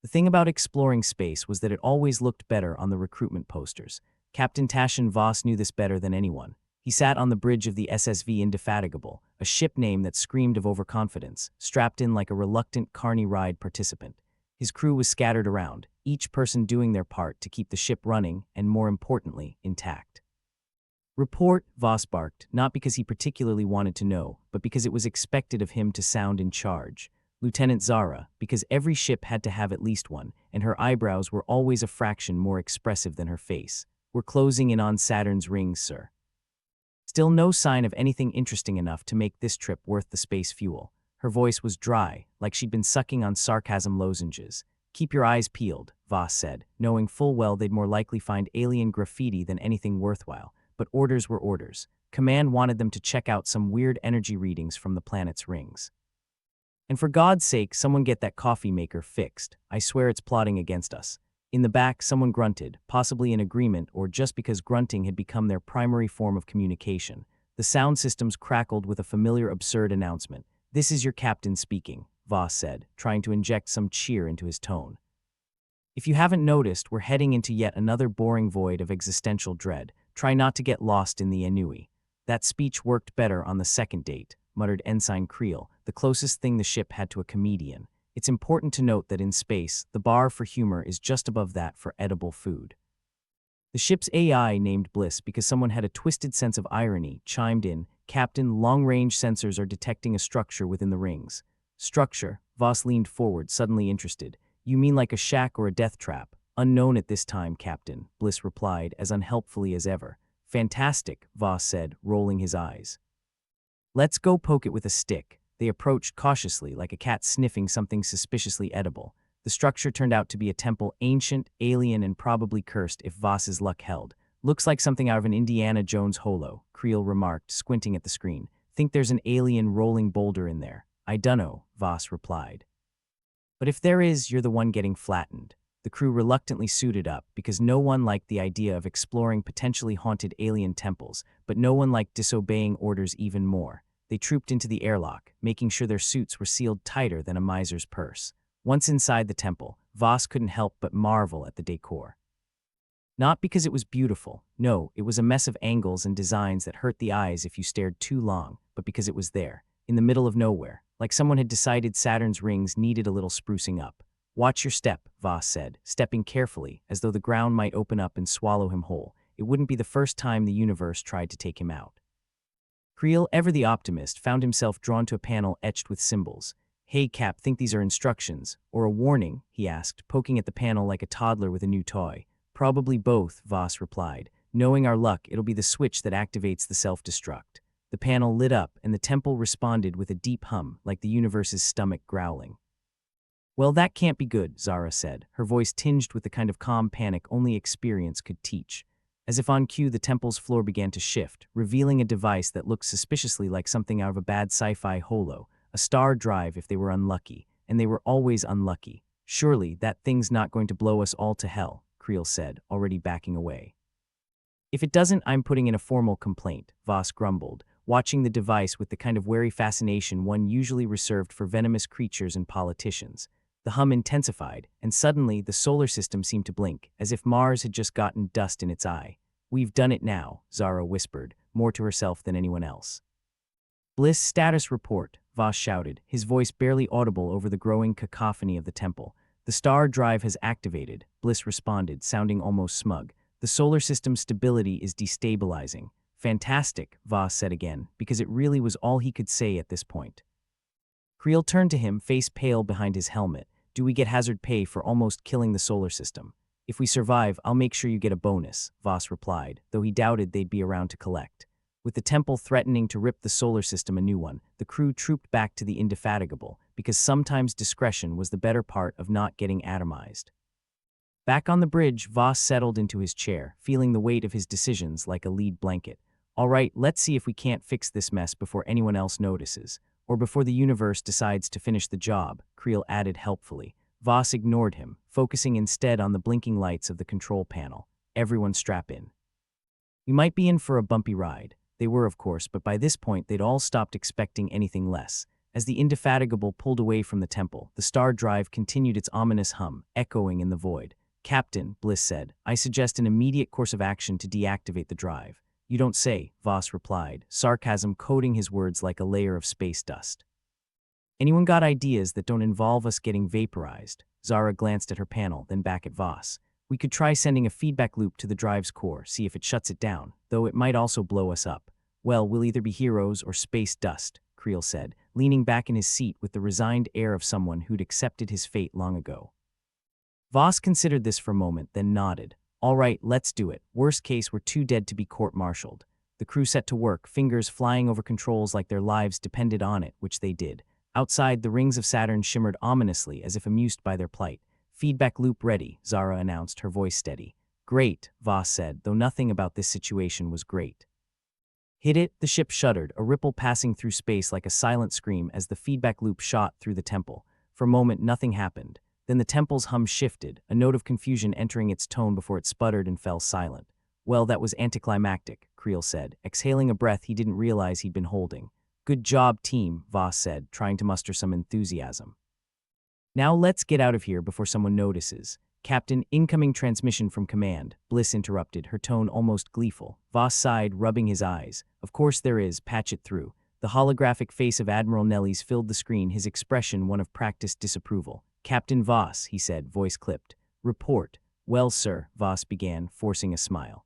The thing about exploring space was that it always looked better on the recruitment posters. Captain Taschen Voss knew this better than anyone. He sat on the bridge of the SSV Indefatigable, a ship name that screamed of overconfidence, strapped in like a reluctant Carney ride participant. His crew was scattered around, each person doing their part to keep the ship running and, more importantly, intact. "Report," Voss barked, not because he particularly wanted to know, but because it was expected of him to sound in charge. "Lieutenant Zara," because every ship had to have at least one, and her eyebrows were always a fraction more expressive than her face. "We're closing in on Saturn's rings, sir." Still no sign of anything interesting enough to make this trip worth the space fuel. Her voice was dry, like she'd been sucking on sarcasm lozenges. "Keep your eyes peeled," Voss said, knowing full well they'd more likely find alien graffiti than anything worthwhile. But orders were orders. Command wanted them to check out some weird energy readings from the planet's rings. "And for God's sake, someone get that coffee maker fixed. I swear it's plotting against us." In the back, someone grunted, possibly in agreement or just because grunting had become their primary form of communication. The sound systems crackled with a familiar absurd announcement. "This is your captain speaking," Voss said, trying to inject some cheer into his tone. "If you haven't noticed, we're heading into yet another boring void of existential dread. Try not to get lost in the ennui." "That speech worked better on the second date," muttered Ensign Creel, the closest thing the ship had to a comedian. It's important to note that in space, the bar for humor is just above that for edible food. The ship's AI, named Bliss because someone had a twisted sense of irony, chimed in, "Captain, long-range sensors are detecting a structure within the rings." "Structure?" Voss leaned forward, suddenly interested. "You mean like a shack or a death trap?" "Unknown at this time, Captain," Bliss replied, as unhelpfully as ever. "Fantastic," Voss said, rolling his eyes. "Let's go poke it with a stick." They approached cautiously, like a cat sniffing something suspiciously edible. The structure turned out to be a temple, ancient, alien, and probably cursed if Voss's luck held. "Looks like something out of an Indiana Jones holo," Creel remarked, squinting at the screen. "Think there's an alien rolling boulder in there?" "I dunno," Voss replied. "But if there is, you're the one getting flattened." The crew reluctantly suited up, because no one liked the idea of exploring potentially haunted alien temples, but no one liked disobeying orders even more. They trooped into the airlock, making sure their suits were sealed tighter than a miser's purse. Once inside the temple, Voss couldn't help but marvel at the decor. Not because it was beautiful, no, it was a mess of angles and designs that hurt the eyes if you stared too long, but because it was there, in the middle of nowhere, like someone had decided Saturn's rings needed a little sprucing up. "Watch your step," Voss said, stepping carefully, as though the ground might open up and swallow him whole. It wouldn't be the first time the universe tried to take him out. Creel, ever the optimist, found himself drawn to a panel etched with symbols. "Hey, Cap, think these are instructions, or a warning?" he asked, poking at the panel like a toddler with a new toy. "Probably both," Voss replied. "Knowing our luck, it'll be the switch that activates the self-destruct." The panel lit up, and the temple responded with a deep hum, like the universe's stomach growling. "Well, that can't be good," Zara said, her voice tinged with the kind of calm panic only experience could teach. As if on cue, the temple's floor began to shift, revealing a device that looked suspiciously like something out of a bad sci-fi holo, a star drive if they were unlucky, and they were always unlucky. "Surely, that thing's not going to blow us all to hell," Creel said, already backing away. "If it doesn't, I'm putting in a formal complaint," Voss grumbled, watching the device with the kind of wary fascination one usually reserved for venomous creatures and politicians. The hum intensified, and suddenly the solar system seemed to blink, as if Mars had just gotten dust in its eye. "We've done it now," Zara whispered, more to herself than anyone else. "Bliss, status report," Voss shouted, his voice barely audible over the growing cacophony of the temple. "The star drive has activated," Bliss responded, sounding almost smug. "The solar system's stability is destabilizing." "Fantastic," Voss said again, because it really was all he could say at this point. Creel turned to him, face pale behind his helmet. "Do we get hazard pay for almost killing the solar system?" "If we survive, I'll make sure you get a bonus," Voss replied, though he doubted they'd be around to collect. With the temple threatening to rip the solar system a new one, the crew trooped back to the Indefatigable, because sometimes discretion was the better part of not getting atomized. Back on the bridge, Voss settled into his chair, feeling the weight of his decisions like a lead blanket. "All right, let's see if we can't fix this mess before anyone else notices. Or before the universe decides to finish the job," Creel added helpfully. Voss ignored him, focusing instead on the blinking lights of the control panel. "Everyone strap in. We might be in for a bumpy ride." They were, of course, but by this point they'd all stopped expecting anything less. As the Indefatigable pulled away from the temple, the star drive continued its ominous hum, echoing in the void. Captain, Bliss said, I suggest an immediate course of action to deactivate the drive. You don't say, Voss replied, sarcasm coating his words like a layer of space dust. Anyone got ideas that don't involve us getting vaporized? Zara glanced at her panel, then back at Voss. We could try sending a feedback loop to the drive's core, see if it shuts it down, though it might also blow us up. Well, we'll either be heroes or space dust, Creel said, leaning back in his seat with the resigned air of someone who'd accepted his fate long ago. Voss considered this for a moment, then nodded. All right, let's do it. Worst case, we're too dead to be court-martialed. The crew set to work, fingers flying over controls like their lives depended on it, which they did. Outside, the rings of Saturn shimmered ominously as if amused by their plight. Feedback loop ready, Zara announced, her voice steady. Great, Voss said, though nothing about this situation was great. Hit it, the ship shuddered, a ripple passing through space like a silent scream as the feedback loop shot through the temple. For a moment, nothing happened. Then the temple's hum shifted, a note of confusion entering its tone before it sputtered and fell silent. Well, that was anticlimactic, Creel said, exhaling a breath he didn't realize he'd been holding. Good job, team, Voss said, trying to muster some enthusiasm. Now let's get out of here before someone notices. Captain, incoming transmission from command, Bliss interrupted, her tone almost gleeful. Voss sighed, rubbing his eyes. Of course there is, patch it through. The holographic face of Admiral Nellies filled the screen, his expression one of practiced disapproval. Captain Voss, he said, voice clipped. Report. Well, sir, Voss began, forcing a smile.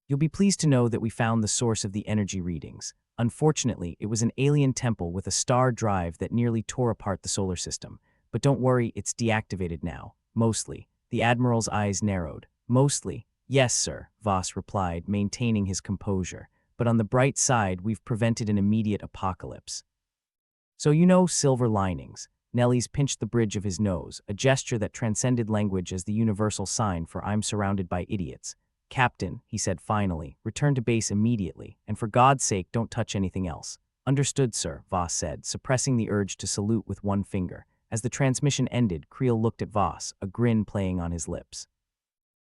You'll be pleased to know that we found the source of the energy readings. Unfortunately, it was an alien temple with a star drive that nearly tore apart the solar system. But don't worry, it's deactivated now. Mostly. The Admiral's eyes narrowed. Mostly? Yes, sir, Voss replied, maintaining his composure. But on the bright side, we've prevented an immediate apocalypse. So you know, silver linings. Nellies pinched the bridge of his nose, a gesture that transcended language as the universal sign for I'm surrounded by idiots. Captain, he said finally, return to base immediately, and for God's sake don't touch anything else. Understood, sir, Voss said, suppressing the urge to salute with one finger. As the transmission ended, Creel looked at Voss, a grin playing on his lips.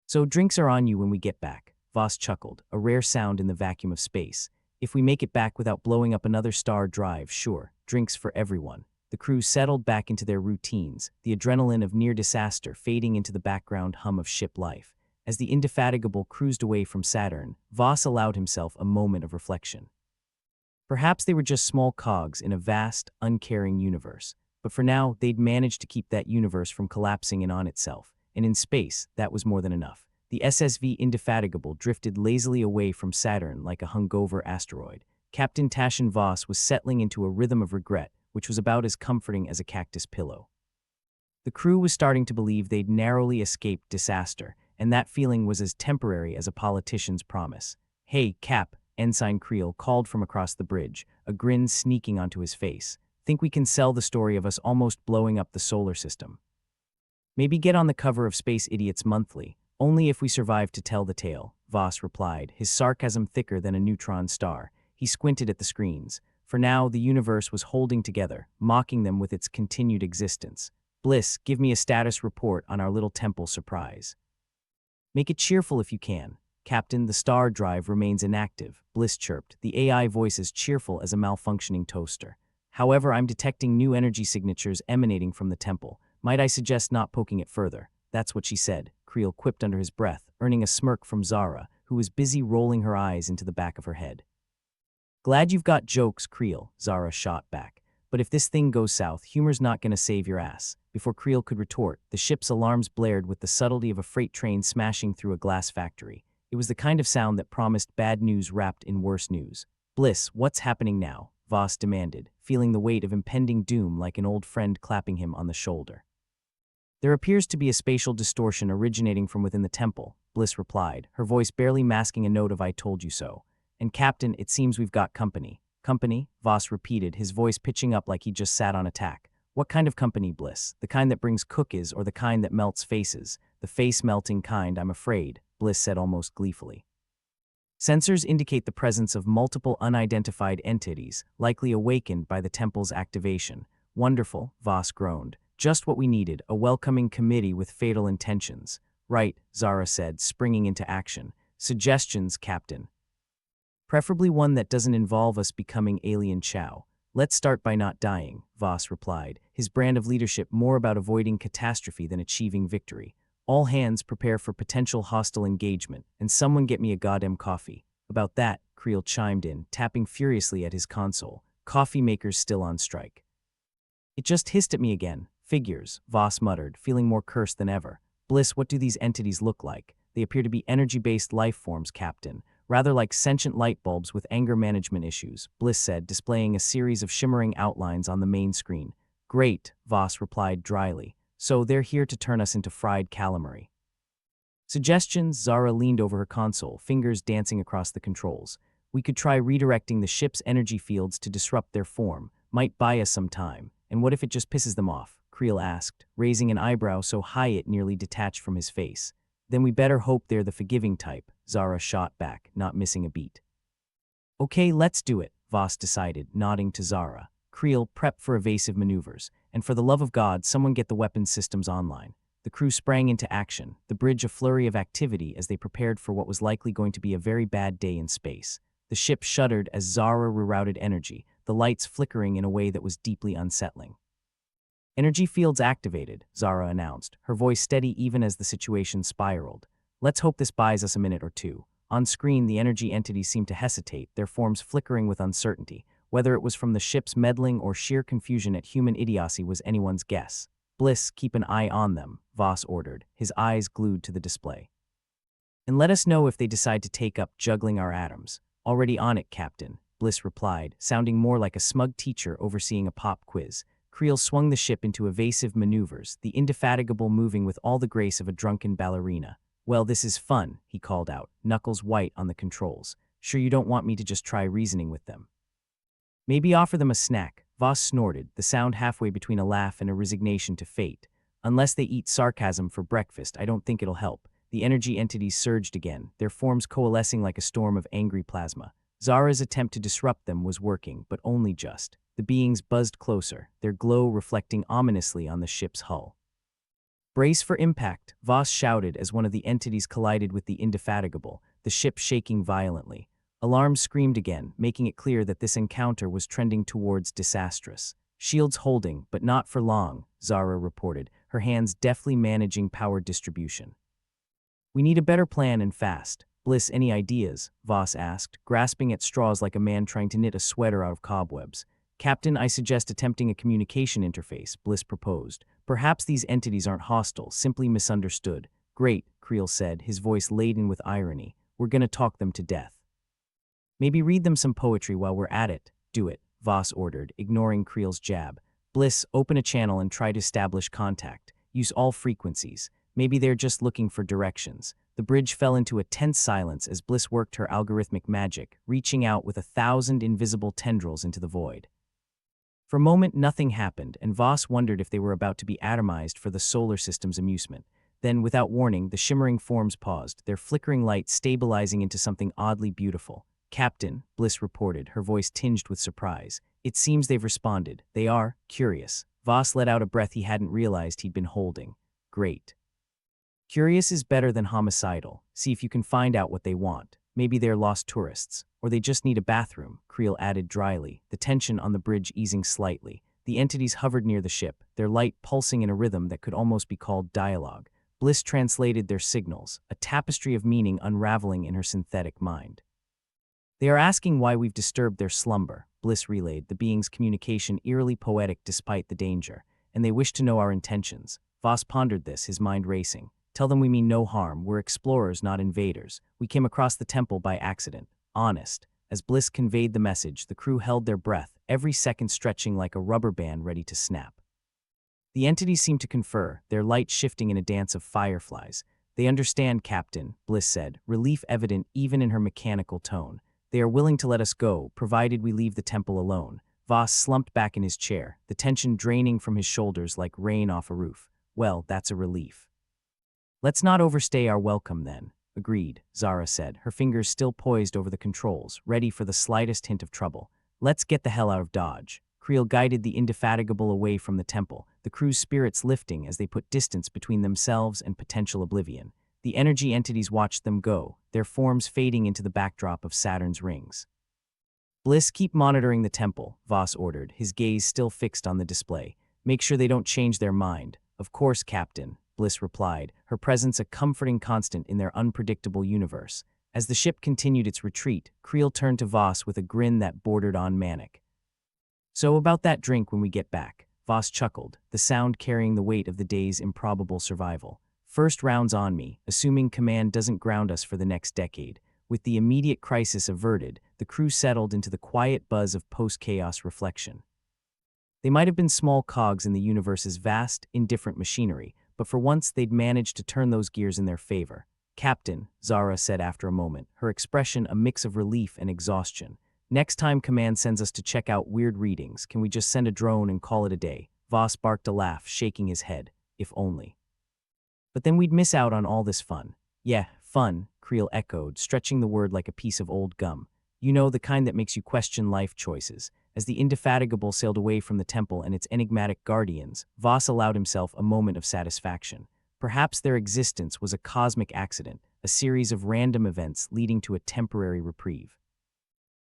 So drinks are on you when we get back, Voss chuckled, a rare sound in the vacuum of space. If we make it back without blowing up another star drive, sure, drinks for everyone. The crew settled back into their routines, the adrenaline of near disaster fading into the background hum of ship life. As the Indefatigable cruised away from Saturn, Voss allowed himself a moment of reflection. Perhaps they were just small cogs in a vast, uncaring universe, but for now they'd managed to keep that universe from collapsing in on itself, and in space, that was more than enough. The SSV Indefatigable drifted lazily away from Saturn like a hungover asteroid. Captain Taschen Voss was settling into a rhythm of regret, which was about as comforting as a cactus pillow. The crew was starting to believe they'd narrowly escaped disaster, and that feeling was as temporary as a politician's promise. Hey, Cap, Ensign Creel called from across the bridge, a grin sneaking onto his face. Think we can sell the story of us almost blowing up the solar system. Maybe get on the cover of Space Idiots Monthly, only if we survive to tell the tale, Voss replied, his sarcasm thicker than a neutron star. He squinted at the screens. For now, the universe was holding together, mocking them with its continued existence. Bliss, give me a status report on our little temple surprise. Make it cheerful if you can. Captain, the star drive remains inactive, Bliss chirped, the AI voice as cheerful as a malfunctioning toaster. However, I'm detecting new energy signatures emanating from the temple. Might I suggest not poking it further? That's what she said, Creel quipped under his breath, earning a smirk from Zara, who was busy rolling her eyes into the back of her head. Glad you've got jokes, Creel, Zara shot back. But if this thing goes south, humor's not gonna save your ass. Before Creel could retort, the ship's alarms blared with the subtlety of a freight train smashing through a glass factory. It was the kind of sound that promised bad news wrapped in worse news. Bliss, what's happening now? Voss demanded, feeling the weight of impending doom like an old friend clapping him on the shoulder. There appears to be a spatial distortion originating from within the temple, Bliss replied, her voice barely masking a note of I told you so. And Captain, it seems we've got company. Company? Voss repeated, his voice pitching up like he just sat on attack. What kind of company, Bliss? The kind that brings cookies or the kind that melts faces? The face-melting kind, I'm afraid, Bliss said almost gleefully. Sensors indicate the presence of multiple unidentified entities, likely awakened by the temple's activation. Wonderful, Voss groaned. Just what we needed, a welcoming committee with fatal intentions. Right, Zara said, springing into action. Suggestions, Captain. Preferably one that doesn't involve us becoming alien chow. Let's start by not dying, Voss replied, his brand of leadership more about avoiding catastrophe than achieving victory. All hands prepare for potential hostile engagement, and someone get me a goddamn coffee. About that, Creel chimed in, tapping furiously at his console. Coffee makers still on strike. It just hissed at me again. Figures, Voss muttered, feeling more cursed than ever. Bliss, what do these entities look like? They appear to be energy-based life forms, Captain. Rather like sentient light bulbs with anger management issues, Bliss said, displaying a series of shimmering outlines on the main screen. Great, Voss replied dryly. So they're here to turn us into fried calamari. Suggestions? Zara leaned over her console, fingers dancing across the controls. We could try redirecting the ship's energy fields to disrupt their form. Might buy us some time. And what if it just pisses them off? Creel asked, raising an eyebrow so high it nearly detached from his face. Then we better hope they're the forgiving type, Zara shot back, not missing a beat. Okay, let's do it, Voss decided, nodding to Zara. Creel, prep for evasive maneuvers. And for the love of God, someone get the weapons systems online. The crew sprang into action, the bridge a flurry of activity as they prepared for what was likely going to be a very bad day in space. The ship shuddered as Zara rerouted energy, the lights flickering in a way that was deeply unsettling. Energy fields activated, Zara announced, her voice steady even as the situation spiraled. Let's hope this buys us a minute or two. On screen, the energy entities seemed to hesitate, their forms flickering with uncertainty. Whether it was from the ship's meddling or sheer confusion at human idiocy was anyone's guess. Bliss, keep an eye on them, Voss ordered, his eyes glued to the display. And let us know if they decide to take up juggling our atoms. Already on it, Captain, Bliss replied, sounding more like a smug teacher overseeing a pop quiz. Creel swung the ship into evasive maneuvers, the Indefatigable moving with all the grace of a drunken ballerina. Well, this is fun, he called out, knuckles white on the controls. Sure you don't want me to just try reasoning with them? Maybe offer them a snack, Voss snorted, the sound halfway between a laugh and a resignation to fate. Unless they eat sarcasm for breakfast, I don't think it'll help. The energy entities surged again, their forms coalescing like a storm of angry plasma. Zara's attempt to disrupt them was working, but only just. The beings buzzed closer, their glow reflecting ominously on the ship's hull. Brace for impact, Voss shouted as one of the entities collided with the Indefatigable, the ship shaking violently. Alarms screamed again, making it clear that this encounter was trending towards disastrous. Shields holding, but not for long, Zara reported, her hands deftly managing power distribution. We need a better plan and fast. Bliss, any ideas? Voss asked, grasping at straws like a man trying to knit a sweater out of cobwebs. Captain, I suggest attempting a communication interface, Bliss proposed. Perhaps these entities aren't hostile, simply misunderstood. Great, Creel said, his voice laden with irony. We're gonna talk them to death. Maybe read them some poetry while we're at it. Do it, Voss ordered, ignoring Creel's jab. Bliss, open a channel and try to establish contact. Use all frequencies. Maybe they're just looking for directions. The bridge fell into a tense silence as Bliss worked her algorithmic magic, reaching out with 1,000 invisible tendrils into the void. For a moment, nothing happened, and Voss wondered if they were about to be atomized for the solar system's amusement. Then, without warning, the shimmering forms paused, their flickering light stabilizing into something oddly beautiful. Captain, Bliss reported, her voice tinged with surprise. It seems they've responded. They are curious. Voss let out a breath he hadn't realized he'd been holding. Great. Curious is better than homicidal. See if you can find out what they want. Maybe they're lost tourists, or they just need a bathroom, Creel added dryly, the tension on the bridge easing slightly. The entities hovered near the ship, their light pulsing in a rhythm that could almost be called dialogue. Bliss translated their signals, a tapestry of meaning unraveling in her synthetic mind. They are asking why we've disturbed their slumber, Bliss relayed, the being's communication eerily poetic despite the danger, and they wish to know our intentions. Voss pondered this, his mind racing. Tell them we mean no harm, we're explorers, not invaders. We came across the temple by accident. Honest. As Bliss conveyed the message, the crew held their breath, every second stretching like a rubber band ready to snap. The entities seemed to confer, their light shifting in a dance of fireflies. They understand, Captain, Bliss said, relief evident even in her mechanical tone. They are willing to let us go, provided we leave the temple alone. Voss slumped back in his chair, the tension draining from his shoulders like rain off a roof. Well, that's a relief. Let's not overstay our welcome then. Agreed, Zara said, her fingers still poised over the controls, ready for the slightest hint of trouble. Let's get the hell out of Dodge. Creel guided the Indefatigable away from the temple, the crew's spirits lifting as they put distance between themselves and potential oblivion. The energy entities watched them go, their forms fading into the backdrop of Saturn's rings. Bliss, keep monitoring the temple, Voss ordered, his gaze still fixed on the display. Make sure they don't change their mind. Of course, Captain, Bliss replied, her presence a comforting constant in their unpredictable universe. As the ship continued its retreat, Creel turned to Voss with a grin that bordered on manic. So about that drink when we get back, Voss chuckled, the sound carrying the weight of the day's improbable survival. First round's on me, assuming command doesn't ground us for the next decade. With the immediate crisis averted, the crew settled into the quiet buzz of post-chaos reflection. They might have been small cogs in the universe's vast, indifferent machinery, but for once they'd managed to turn those gears in their favor. Captain, Zara said after a moment, her expression a mix of relief and exhaustion. Next time command sends us to check out weird readings, can we just send a drone and call it a day? Voss barked a laugh, shaking his head. If only. But then we'd miss out on all this fun. Yeah, fun, Creel echoed, stretching the word like a piece of old gum. You know, the kind that makes you question life choices. As the Indefatigable sailed away from the temple and its enigmatic guardians, Voss allowed himself a moment of satisfaction. Perhaps their existence was a cosmic accident, a series of random events leading to a temporary reprieve.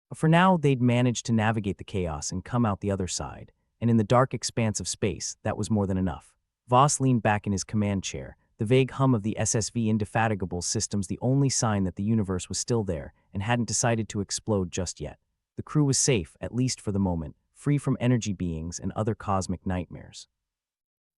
But for now, they'd managed to navigate the chaos and come out the other side, and in the dark expanse of space, that was more than enough. Voss leaned back in his command chair, the vague hum of the SSV Indefatigable systems the only sign that the universe was still there and hadn't decided to explode just yet. The crew was safe, at least for the moment, free from energy beings and other cosmic nightmares.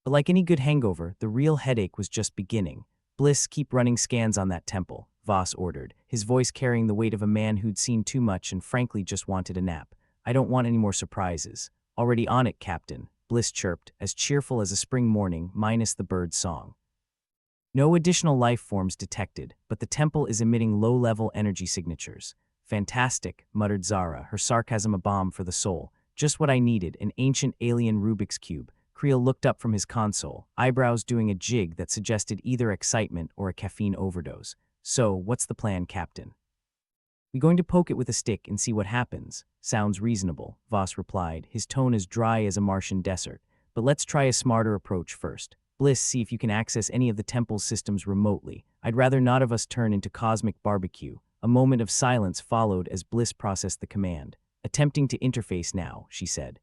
But like any good hangover, the real headache was just beginning. Bliss, keep running scans on that temple, Voss ordered, his voice carrying the weight of a man who'd seen too much and frankly just wanted a nap. I don't want any more surprises. Already on it, Captain, Bliss chirped, as cheerful as a spring morning, minus the bird's song. No additional life forms detected, but the temple is emitting low-level energy signatures. Fantastic, muttered Zara, her sarcasm a balm for the soul. Just what I needed, an ancient alien Rubik's Cube. Creel looked up from his console, eyebrows doing a jig that suggested either excitement or a caffeine overdose. So, what's the plan, Captain? We going to poke it with a stick and see what happens. Sounds reasonable, Voss replied, his tone as dry as a Martian desert. But let's try a smarter approach first. Bliss, see if you can access any of the temple's systems remotely. I'd rather not of us turn into cosmic barbecue. A moment of silence followed as Bliss processed the command. Attempting to interface now, she said.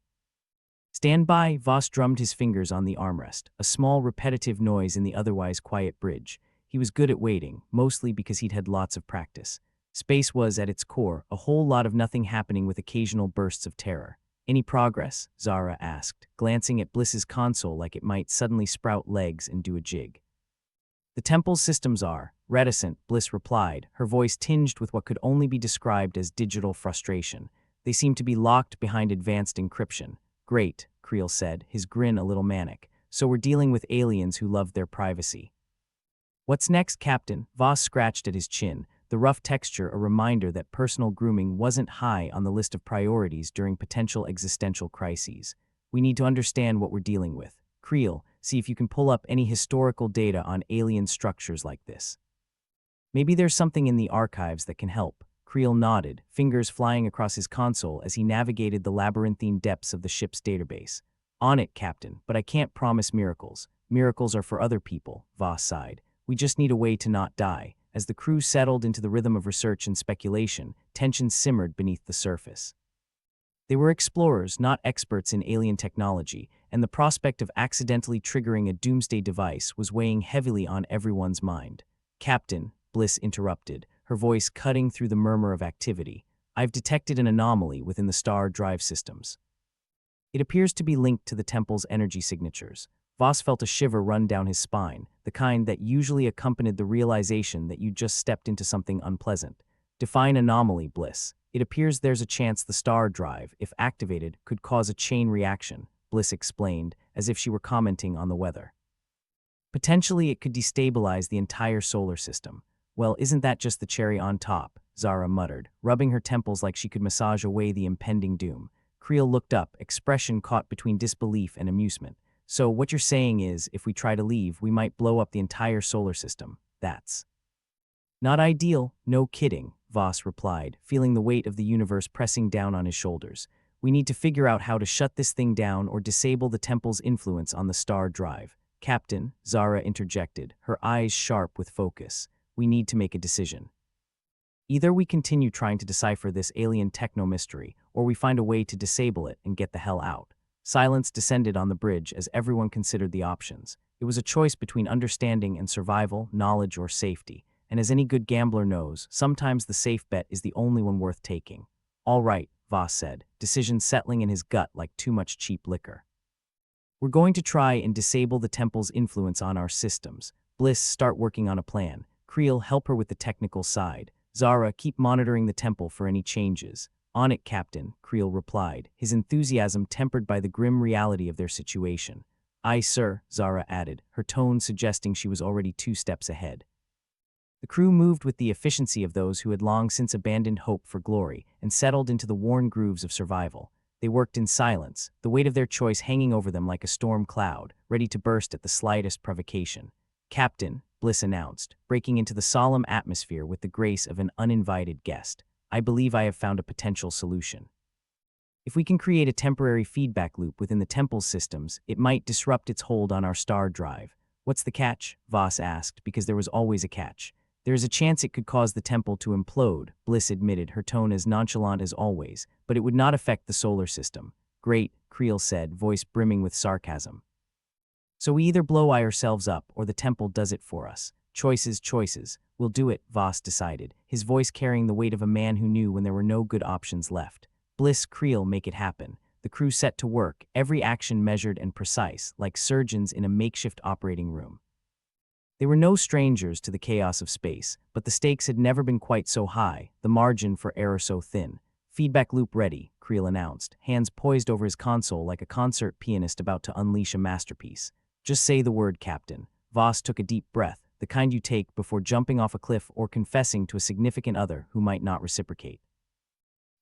Stand by, Voss drummed his fingers on the armrest, a small repetitive noise in the otherwise quiet bridge. He was good at waiting, mostly because he'd had lots of practice. Space was, at its core, a whole lot of nothing happening with occasional bursts of terror. Any progress? Zara asked, glancing at Bliss's console like it might suddenly sprout legs and do a jig. The temple's systems are reticent, Bliss replied, her voice tinged with what could only be described as digital frustration. They seem to be locked behind advanced encryption. Great, Creel said, his grin a little manic. So we're dealing with aliens who love their privacy. What's next, Captain? Voss scratched at his chin, the rough texture a reminder that personal grooming wasn't high on the list of priorities during potential existential crises. We need to understand what we're dealing with. Creel, see if you can pull up any historical data on alien structures like this. Maybe there's something in the archives that can help. Creel nodded, fingers flying across his console as he navigated the labyrinthine depths of the ship's database. On it, Captain, but I can't promise miracles. Miracles are for other people, Voss sighed. We just need a way to not die. As the crew settled into the rhythm of research and speculation, tension simmered beneath the surface. They were explorers, not experts in alien technology, and the prospect of accidentally triggering a doomsday device was weighing heavily on everyone's mind. Captain, Bliss interrupted, her voice cutting through the murmur of activity, I've detected an anomaly within the star drive systems. It appears to be linked to the temple's energy signatures. Voss felt a shiver run down his spine, the kind that usually accompanied the realization that you just stepped into something unpleasant. Define anomaly, Bliss. It appears there's a chance the star drive, if activated, could cause a chain reaction, Bliss explained, as if she were commenting on the weather. Potentially, it could destabilize the entire solar system. Well, isn't that just the cherry on top? Zara muttered, rubbing her temples like she could massage away the impending doom. Creel looked up, expression caught between disbelief and amusement. So what you're saying is, if we try to leave, we might blow up the entire solar system. That's not ideal, no kidding, Voss replied, feeling the weight of the universe pressing down on his shoulders. We need to figure out how to shut this thing down or disable the temple's influence on the star drive. Captain, Zara interjected, her eyes sharp with focus. We need to make a decision. Either we continue trying to decipher this alien techno-mystery, or we find a way to disable it and get the hell out. Silence descended on the bridge as everyone considered the options. It was a choice between understanding and survival, knowledge or safety. And as any good gambler knows, sometimes the safe bet is the only one worth taking. All right, Voss said, decision settling in his gut like too much cheap liquor. We're going to try and disable the temple's influence on our systems. Bliss, start working on a plan. Creel, help her with the technical side. Zara, keep monitoring the temple for any changes. On it, Captain, Creel replied, his enthusiasm tempered by the grim reality of their situation. Aye, sir, Zara added, her tone suggesting she was already 2 steps ahead. The crew moved with the efficiency of those who had long since abandoned hope for glory and settled into the worn grooves of survival. They worked in silence, the weight of their choice hanging over them like a storm cloud, ready to burst at the slightest provocation. Captain, Bliss announced, breaking into the solemn atmosphere with the grace of an uninvited guest, I believe I have found a potential solution. If we can create a temporary feedback loop within the temple's systems, it might disrupt its hold on our star drive. What's the catch? Voss asked, because there was always a catch. There is a chance it could cause the temple to implode, Bliss admitted, her tone as nonchalant as always, but it would not affect the solar system. Great, Creel said, voice brimming with sarcasm. So we either blow ourselves up or the temple does it for us. Choices, choices. We'll do it, Voss decided, his voice carrying the weight of a man who knew when there were no good options left. Bliss, Creel, make it happen. The crew set to work, every action measured and precise, like surgeons in a makeshift operating room. They were no strangers to the chaos of space, but the stakes had never been quite so high, the margin for error so thin. Feedback loop ready, Creel announced, hands poised over his console like a concert pianist about to unleash a masterpiece. Just say the word, Captain. Voss took a deep breath, the kind you take before jumping off a cliff or confessing to a significant other who might not reciprocate.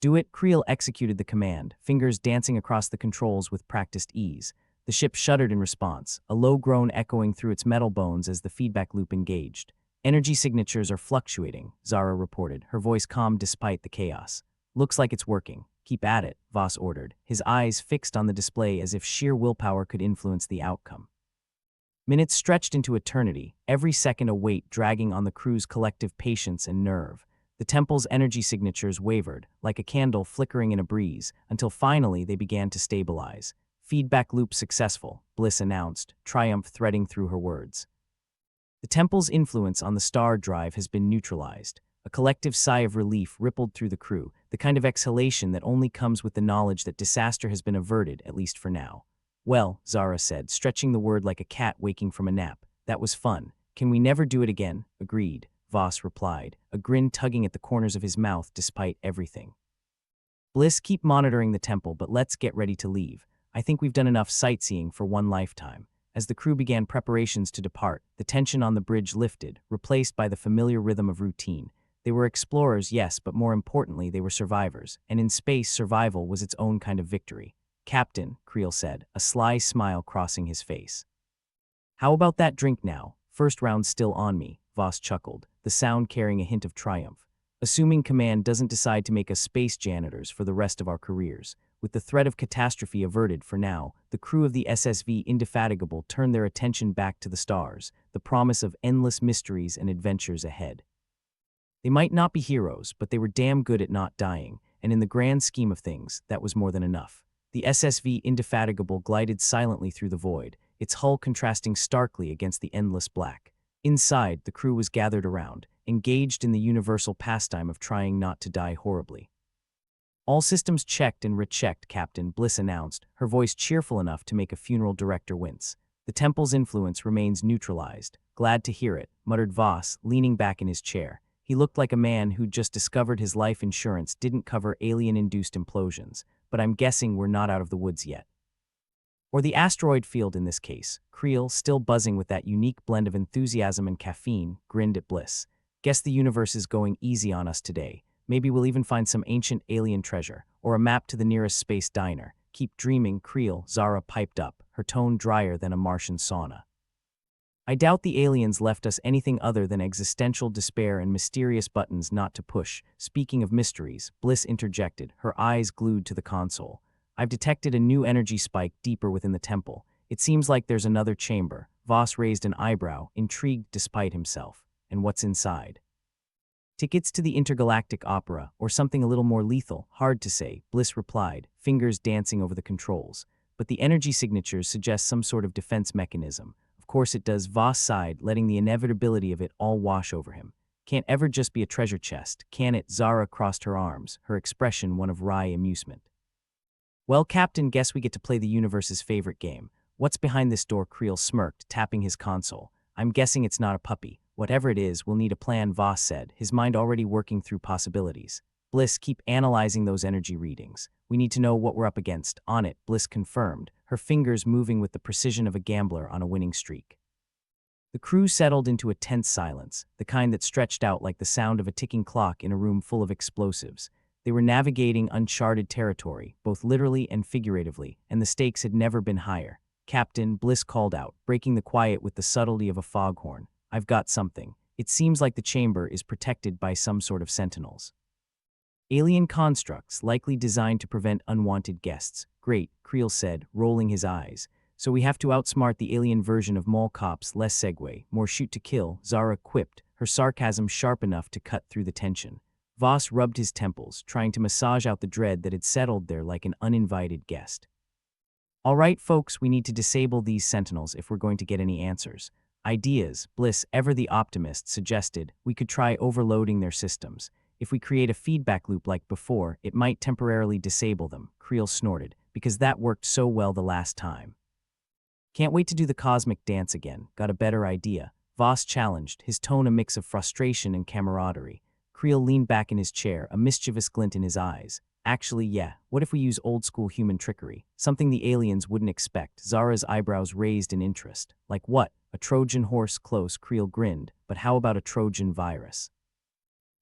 Do it, Creel executed the command, fingers dancing across the controls with practiced ease. The ship shuddered in response, a low groan echoing through its metal bones as the feedback loop engaged. Energy signatures are fluctuating, Zara reported, her voice calm despite the chaos. Looks like it's working. Keep at it, Voss ordered, his eyes fixed on the display as if sheer willpower could influence the outcome. Minutes stretched into eternity, every second a weight dragging on the crew's collective patience and nerve. The temple's energy signatures wavered, like a candle flickering in a breeze, until finally they began to stabilize. Feedback loop successful, Bliss announced, triumph threading through her words. The temple's influence on the star drive has been neutralized. A collective sigh of relief rippled through the crew, the kind of exhalation that only comes with the knowledge that disaster has been averted, at least for now. Well, Zara said, stretching the word like a cat waking from a nap, that was fun. Can we never do it again? Agreed, Voss replied, a grin tugging at the corners of his mouth despite everything. Bliss, keep monitoring the temple, but let's get ready to leave. I think we've done enough sightseeing for one lifetime. As the crew began preparations to depart, the tension on the bridge lifted, replaced by the familiar rhythm of routine. They were explorers, yes, but more importantly, they were survivors, and in space, survival was its own kind of victory. Captain, Creel said, a sly smile crossing his face. How about that drink now? First round still on me, Voss chuckled, the sound carrying a hint of triumph. Assuming command doesn't decide to make us space janitors for the rest of our careers. With the threat of catastrophe averted for now, the crew of the SSV Indefatigable turned their attention back to the stars, the promise of endless mysteries and adventures ahead. They might not be heroes, but they were damn good at not dying, and in the grand scheme of things, that was more than enough. The SSV Indefatigable glided silently through the void, its hull contrasting starkly against the endless black. Inside, the crew was gathered around, engaged in the universal pastime of trying not to die horribly. All systems checked and rechecked, Captain, Bliss announced, her voice cheerful enough to make a funeral director wince. The temple's influence remains neutralized. Glad to hear it, muttered Voss, leaning back in his chair. He looked like a man who'd just discovered his life insurance didn't cover alien-induced implosions, but I'm guessing we're not out of the woods yet. Or the asteroid field in this case. Creel, still buzzing with that unique blend of enthusiasm and caffeine, grinned at Bliss. Guess the universe is going easy on us today. Maybe we'll even find some ancient alien treasure, or a map to the nearest space diner. Keep dreaming, Creel, Zara piped up, her tone drier than a Martian sauna. I doubt the aliens left us anything other than existential despair and mysterious buttons not to push. Speaking of mysteries, Bliss interjected, her eyes glued to the console. I've detected a new energy spike deeper within the temple. It seems like there's another chamber. Voss raised an eyebrow, intrigued despite himself. And what's inside? Tickets to the intergalactic opera, or something a little more lethal, hard to say, Bliss replied, fingers dancing over the controls. But the energy signatures suggest some sort of defense mechanism. Of course it does, Voss sighed, letting the inevitability of it all wash over him. Can't ever just be a treasure chest, can it? Zara crossed her arms, her expression one of wry amusement. Well, Captain, guess we get to play the universe's favorite game. What's behind this door? Creel smirked, tapping his console. I'm guessing it's not a puppy. Whatever it is, we'll need a plan, Voss said, his mind already working through possibilities. Bliss, keep analyzing those energy readings. We need to know what we're up against. On it, Bliss confirmed, her fingers moving with the precision of a gambler on a winning streak. The crew settled into a tense silence, the kind that stretched out like the sound of a ticking clock in a room full of explosives. They were navigating uncharted territory, both literally and figuratively, and the stakes had never been higher. Captain, Bliss called out, breaking the quiet with the subtlety of a foghorn. I've got something. It seems like the chamber is protected by some sort of sentinels. Alien constructs, likely designed to prevent unwanted guests. Great, Creel said, rolling his eyes. So we have to outsmart the alien version of mall cops, less segue, more shoot to kill, Zara quipped, her sarcasm sharp enough to cut through the tension. Voss rubbed his temples, trying to massage out the dread that had settled there like an uninvited guest. All right, folks, we need to disable these sentinels if we're going to get any answers. Ideas, Bliss, ever the optimist, suggested we could try overloading their systems. If we create a feedback loop like before, it might temporarily disable them, Creel snorted, because that worked so well the last time. Can't wait to do the cosmic dance again. Got a better idea? Voss challenged, his tone a mix of frustration and camaraderie. Creel leaned back in his chair, a mischievous glint in his eyes. Actually, yeah, what if we use old-school human trickery? Something the aliens wouldn't expect. Zara's eyebrows raised in interest. Like what? A Trojan horse? Close, Creel grinned. But how about a Trojan virus?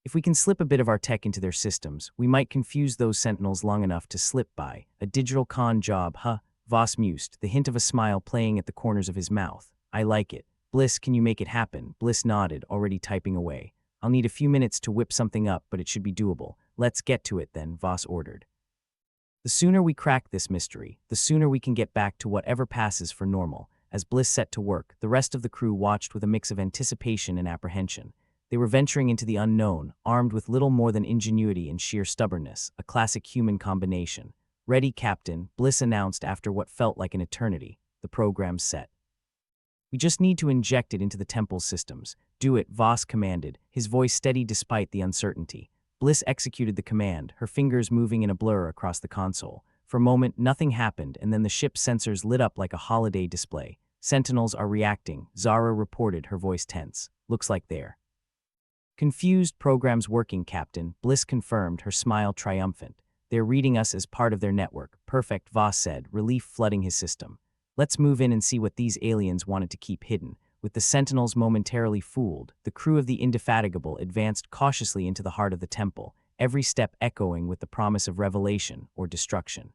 If we can slip a bit of our tech into their systems, we might confuse those sentinels long enough to slip by. A digital con job, huh? Voss mused, the hint of a smile playing at the corners of his mouth. I like it. Bliss, can you make it happen? Bliss nodded, already typing away. I'll need a few minutes to whip something up, but it should be doable. Let's get to it then, Voss ordered. The sooner we crack this mystery, the sooner we can get back to whatever passes for normal. As Bliss set to work, the rest of the crew watched with a mix of anticipation and apprehension. They were venturing into the unknown, armed with little more than ingenuity and sheer stubbornness, a classic human combination. Ready, Captain, Bliss announced after what felt like an eternity. The program's set. We just need to inject it into the temple's systems. Do it, Voss commanded, his voice steady despite the uncertainty. Bliss executed the command, her fingers moving in a blur across the console. For a moment, nothing happened, and then the ship's sensors lit up like a holiday display. Sentinels are reacting, Zara reported, her voice tense. Looks like they're confused. Program's working, Captain, Bliss confirmed, her smile triumphant. They're reading us as part of their network. Perfect, Voss said, relief flooding his system. Let's move in and see what these aliens wanted to keep hidden. With the sentinels momentarily fooled, the crew of the Indefatigable advanced cautiously into the heart of the temple, every step echoing with the promise of revelation or destruction.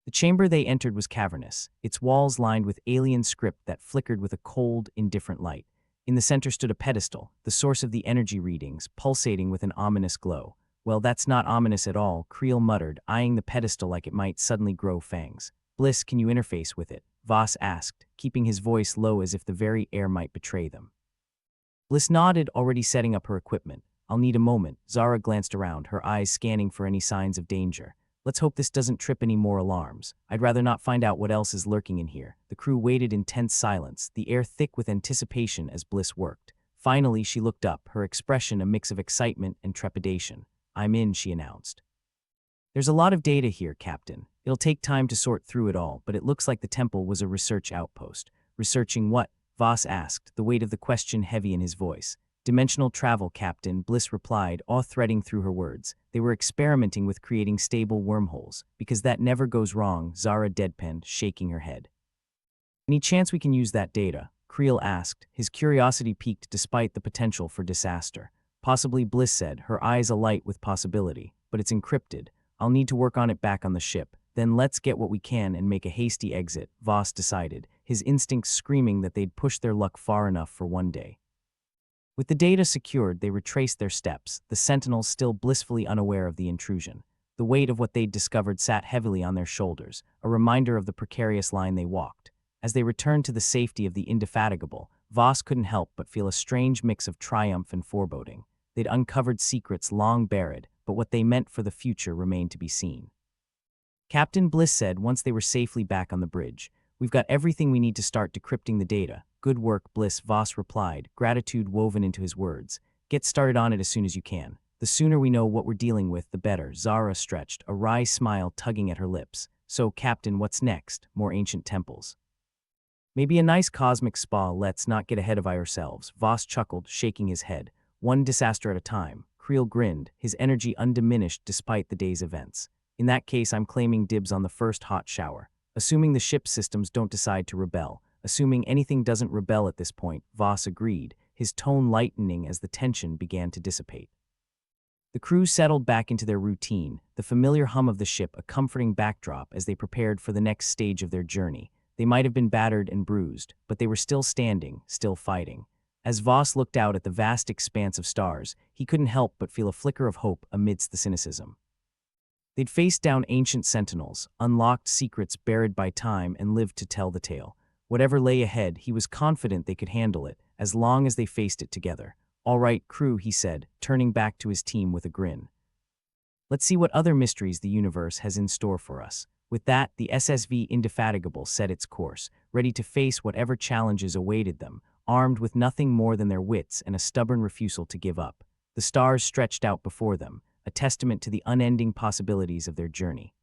The chamber they entered was cavernous, its walls lined with alien script that flickered with a cold, indifferent light. In the center stood a pedestal, the source of the energy readings, pulsating with an ominous glow. Well, that's not ominous at all, Creel muttered, eyeing the pedestal like it might suddenly grow fangs. Bliss, can you interface with it? Voss asked, keeping his voice low as if the very air might betray them. Bliss nodded, already setting up her equipment. I'll need a moment. Zara glanced around, her eyes scanning for any signs of danger. Let's hope this doesn't trip any more alarms. I'd rather not find out what else is lurking in here. The crew waited in tense silence, the air thick with anticipation as Bliss worked. Finally, she looked up, her expression a mix of excitement and trepidation. I'm in, she announced. There's a lot of data here, Captain. It'll take time to sort through it all, but it looks like the temple was a research outpost. Researching what? Voss asked, the weight of the question heavy in his voice. Dimensional travel, Captain, Bliss replied, awe threading through her words. They were experimenting with creating stable wormholes, because that never goes wrong, Zara deadpanned, shaking her head. Any chance we can use that data? Creel asked, his curiosity piqued despite the potential for disaster. Possibly, Bliss said, her eyes alight with possibility, but it's encrypted. I'll need to work on it back on the ship. Then let's get what we can and make a hasty exit, Voss decided, his instincts screaming that they'd pushed their luck far enough for one day. With the data secured, they retraced their steps, the sentinels still blissfully unaware of the intrusion. The weight of what they'd discovered sat heavily on their shoulders, a reminder of the precarious line they walked. As they returned to the safety of the Indefatigable, Voss couldn't help but feel a strange mix of triumph and foreboding. They'd uncovered secrets long buried, but what they meant for the future remained to be seen. Captain Bliss said once they were safely back on the bridge, "We've got everything we need to start decrypting the data." "Good work, Bliss," Voss replied, gratitude woven into his words. "Get started on it as soon as you can. The sooner we know what we're dealing with, the better." Zara stretched, a wry smile tugging at her lips. "So, Captain, what's next? More ancient temples? Maybe a nice cosmic spa. Let's not get ahead of ourselves." Voss chuckled, shaking his head. "One disaster at a time." Creel grinned, his energy undiminished despite the day's events. "In that case, I'm claiming dibs on the first hot shower. Assuming the ship's systems don't decide to rebel. Assuming anything doesn't rebel at this point," Voss agreed, his tone lightening as the tension began to dissipate. The crew settled back into their routine, the familiar hum of the ship a comforting backdrop as they prepared for the next stage of their journey. They might have been battered and bruised, but they were still standing, still fighting. As Voss looked out at the vast expanse of stars, he couldn't help but feel a flicker of hope amidst the cynicism. They'd faced down ancient sentinels, unlocked secrets buried by time, and lived to tell the tale. Whatever lay ahead, he was confident they could handle it, as long as they faced it together. "All right, crew," he said, turning back to his team with a grin. "Let's see what other mysteries the universe has in store for us." With that, the SSV Indefatigable set its course, ready to face whatever challenges awaited them, armed with nothing more than their wits and a stubborn refusal to give up. The stars stretched out before them, a testament to the unending possibilities of their journey.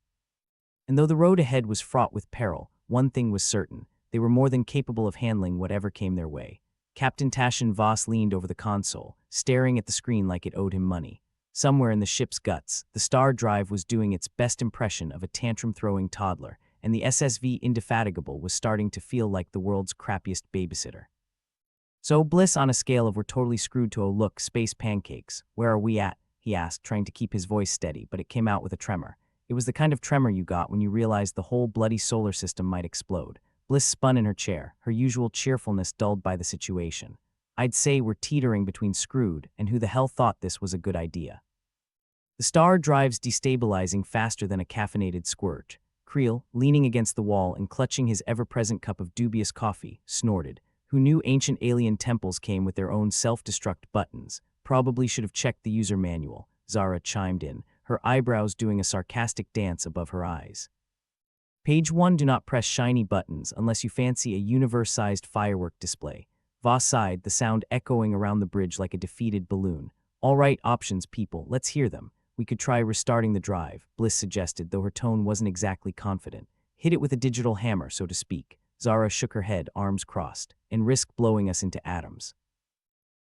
And though the road ahead was fraught with peril, one thing was certain: they were more than capable of handling whatever came their way. Captain Taschen Voss leaned over the console, staring at the screen like it owed him money. Somewhere in the ship's guts, the star drive was doing its best impression of a tantrum-throwing toddler, and the SSV Indefatigable was starting to feel like the world's crappiest babysitter. "So, Bliss, on a scale of we're totally screwed to, oh look, space pancakes, where are we at?" he asked, trying to keep his voice steady, but it came out with a tremor. It was the kind of tremor you got when you realized the whole bloody solar system might explode. Bliss spun in her chair, her usual cheerfulness dulled by the situation. "I'd say we're teetering between screwed and who the hell thought this was a good idea." The star drive's destabilizing faster than a caffeinated squirt. Creel, leaning against the wall and clutching his ever-present cup of dubious coffee, snorted. "Who knew ancient alien temples came with their own self-destruct buttons? Probably should have checked the user manual," Zara chimed in, her eyebrows doing a sarcastic dance above her eyes. "Page 1, do not press shiny buttons unless you fancy a universe-sized firework display." Voss sighed, the sound echoing around the bridge like a defeated balloon. "All right, options, people, let's hear them." "We could try restarting the drive," Bliss suggested, though her tone wasn't exactly confident. "Hit it with a digital hammer, so to speak." Zara shook her head, arms crossed. "And risk blowing us into atoms."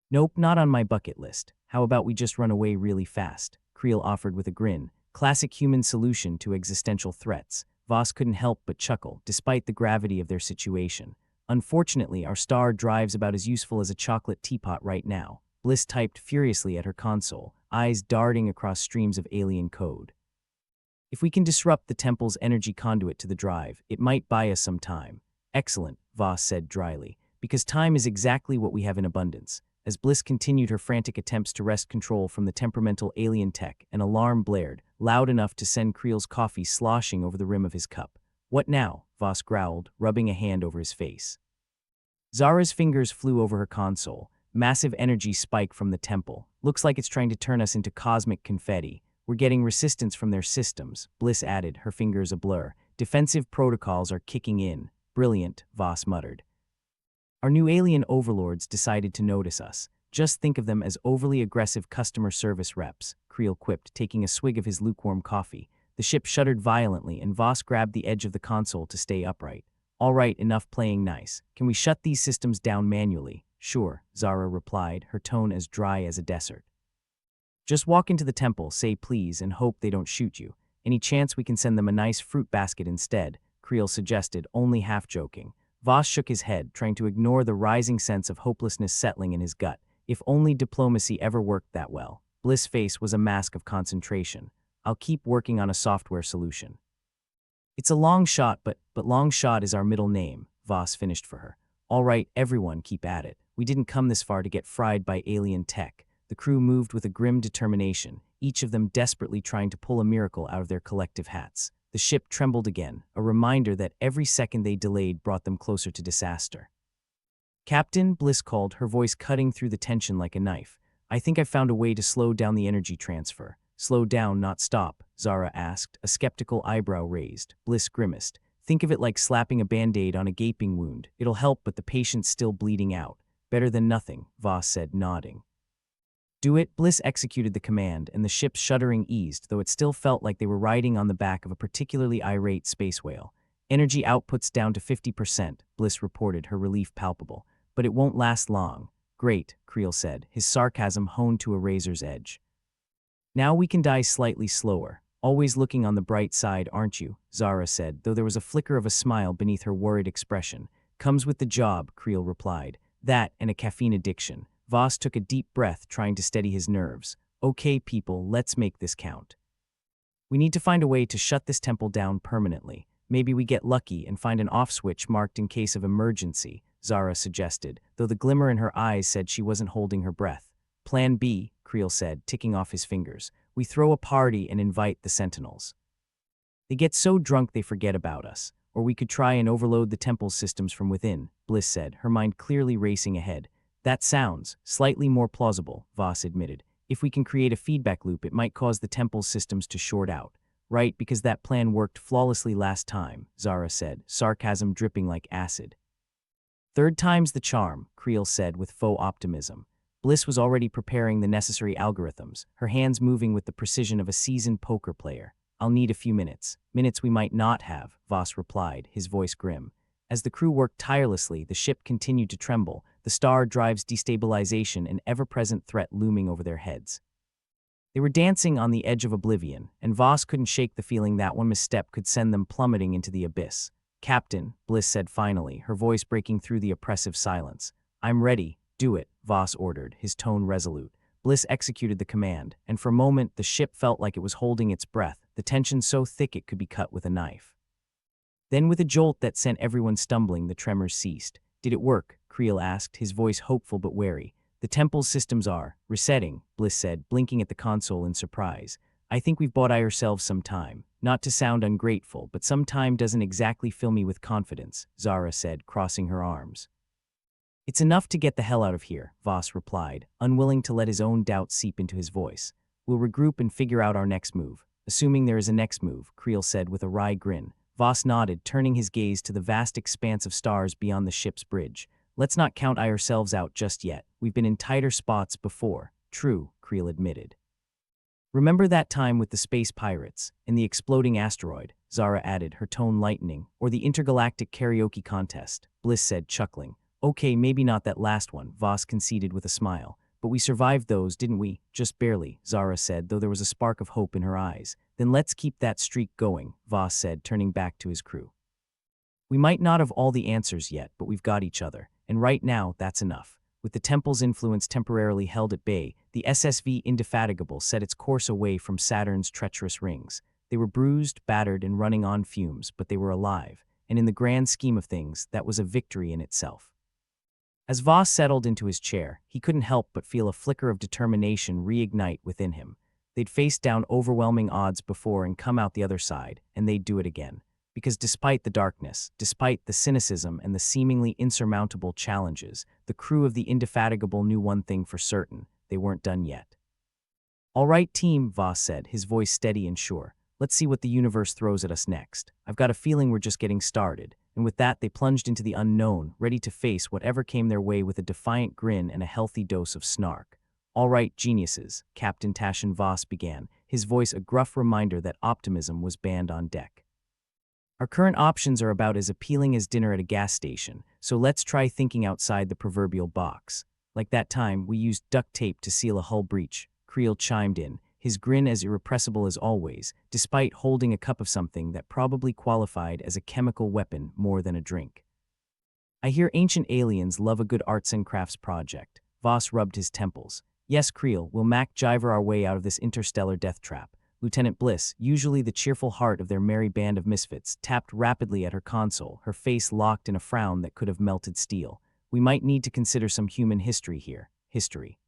"Nope, not on my bucket list. How about we just run away really fast?" Creel offered with a grin. Classic human solution to existential threats. Voss couldn't help but chuckle, despite the gravity of their situation. "Unfortunately, our star drive's about as useful as a chocolate teapot right now." Bliss typed furiously at her console, eyes darting across streams of alien code. "If we can disrupt the temple's energy conduit to the drive, it might buy us some time." "Excellent," Voss said dryly, "because time is exactly what we have in abundance." As Bliss continued her frantic attempts to wrest control from the temperamental alien tech, an alarm blared, loud enough to send Creel's coffee sloshing over the rim of his cup. "What now?" Voss growled, rubbing a hand over his face. Zara's fingers flew over her console. "Massive energy spike from the temple. Looks like it's trying to turn us into cosmic confetti. We're getting resistance from their systems," Bliss added, her fingers a blur. "Defensive protocols are kicking in." "Brilliant," Voss muttered. "Our new alien overlords decided to notice us. Just think of them as overly aggressive customer service reps," Creel quipped, taking a swig of his lukewarm coffee. The ship shuddered violently, and Voss grabbed the edge of the console to stay upright. "All right, enough playing nice. Can we shut these systems down manually?" "Sure," Zara replied, her tone as dry as a desert. "Just walk into the temple, say please, and hope they don't shoot you. Any chance we can send them a nice fruit basket instead?" Creel suggested, only half joking. Voss shook his head, trying to ignore the rising sense of hopelessness settling in his gut. If only diplomacy ever worked that well. Bliss' face was a mask of concentration. "I'll keep working on a software solution." "It's a long shot, but long shot is our middle name," Voss finished for her. "All right, everyone, keep at it. We didn't come this far to get fried by alien tech." The crew moved with a grim determination, each of them desperately trying to pull a miracle out of their collective hats. The ship trembled again, a reminder that every second they delayed brought them closer to disaster. "Captain," Bliss called, her voice cutting through the tension like a knife. I think I've found a way to slow down the energy transfer. Slow down, not stop, Zara asked, a skeptical eyebrow raised. Bliss grimaced. Think of it like slapping a band-aid on a gaping wound. It'll help, but the patient's still bleeding out. Better than nothing, Voss said, nodding. Do it. Bliss executed the command, and the ship's shuddering eased, though it still felt like they were riding on the back of a particularly irate space whale. Energy output's down to 50%, Bliss reported, her relief palpable. But it won't last long. Great, Creel said, his sarcasm honed to a razor's edge. Now we can die slightly slower. Always looking on the bright side, aren't you? Zara said, though there was a flicker of a smile beneath her worried expression. Comes with the job, Creel replied. That and a caffeine addiction. Voss took a deep breath, trying to steady his nerves. Okay, people, let's make this count. We need to find a way to shut this temple down permanently. Maybe we get lucky and find an off switch marked in case of emergency, Zara suggested, though the glimmer in her eyes said she wasn't holding her breath. Plan B, Creel said, ticking off his fingers. We throw a party and invite the Sentinels. They get so drunk they forget about us. Or we could try and overload the temple's systems from within, Bliss said, her mind clearly racing ahead. That sounds slightly more plausible, Voss admitted. If we can create a feedback loop, it might cause the temple's systems to short out. Right, because that plan worked flawlessly last time, Zara said, sarcasm dripping like acid. Third time's the charm, Creel said with faux optimism. Bliss was already preparing the necessary algorithms, her hands moving with the precision of a seasoned poker player. I'll need a few minutes. Minutes we might not have, Voss replied, his voice grim. As the crew worked tirelessly, the ship continued to tremble, the star drive's destabilization an ever-present threat looming over their heads. They were dancing on the edge of oblivion, and Voss couldn't shake the feeling that one misstep could send them plummeting into the abyss. Captain, Bliss said finally, her voice breaking through the oppressive silence. I'm ready. Do it, Voss ordered, his tone resolute. Bliss executed the command, and for a moment the ship felt like it was holding its breath, the tension so thick it could be cut with a knife. Then with a jolt that sent everyone stumbling, the tremors ceased. Did it work? Creel asked, his voice hopeful but wary. The temple's systems are resetting, Bliss said, blinking at the console in surprise. I think we've bought ourselves some time. Not to sound ungrateful, but some time doesn't exactly fill me with confidence, Zara said, crossing her arms. It's enough to get the hell out of here, Voss replied, unwilling to let his own doubt seep into his voice. We'll regroup and figure out our next move. Assuming there is a next move, Creel said with a wry grin. Voss nodded, turning his gaze to the vast expanse of stars beyond the ship's bridge. Let's not count ourselves out just yet. We've been in tighter spots before. True, Creel admitted. Remember that time with the space pirates and the exploding asteroid, Zara added, her tone lightening, or the intergalactic karaoke contest, Bliss said, chuckling. Okay, maybe not that last one, Voss conceded with a smile. But we survived those, didn't we? Just barely, Zara said, though there was a spark of hope in her eyes. Then let's keep that streak going, Voss said, turning back to his crew. We might not have all the answers yet, but we've got each other, and right now, that's enough. With the temple's influence temporarily held at bay, the SSV Indefatigable set its course away from Saturn's treacherous rings. They were bruised, battered, and running on fumes, but they were alive, and in the grand scheme of things, that was a victory in itself. As Voss settled into his chair, he couldn't help but feel a flicker of determination reignite within him. They'd faced down overwhelming odds before and come out the other side, and they'd do it again. Because despite the darkness, despite the cynicism and the seemingly insurmountable challenges, the crew of the Indefatigable knew one thing for certain: they weren't done yet. All right, team, Voss said, his voice steady and sure. Let's see what the universe throws at us next. I've got a feeling we're just getting started. And with that, they plunged into the unknown, ready to face whatever came their way with a defiant grin and a healthy dose of snark. All right, geniuses, Captain Taschen Voss began, his voice a gruff reminder that optimism was banned on deck. Our current options are about as appealing as dinner at a gas station, so let's try thinking outside the proverbial box. Like that time, we used duct tape to seal a hull breach, Creel chimed in, his grin as irrepressible as always, despite holding a cup of something that probably qualified as a chemical weapon more than a drink. I hear ancient aliens love a good arts and crafts project. Voss rubbed his temples. Yes, Creel, we'll MacGyver our way out of this interstellar death trap. Lieutenant Bliss, usually the cheerful heart of their merry band of misfits, tapped rapidly at her console, her face locked in a frown that could have melted steel. We might need to consider some human history here. History.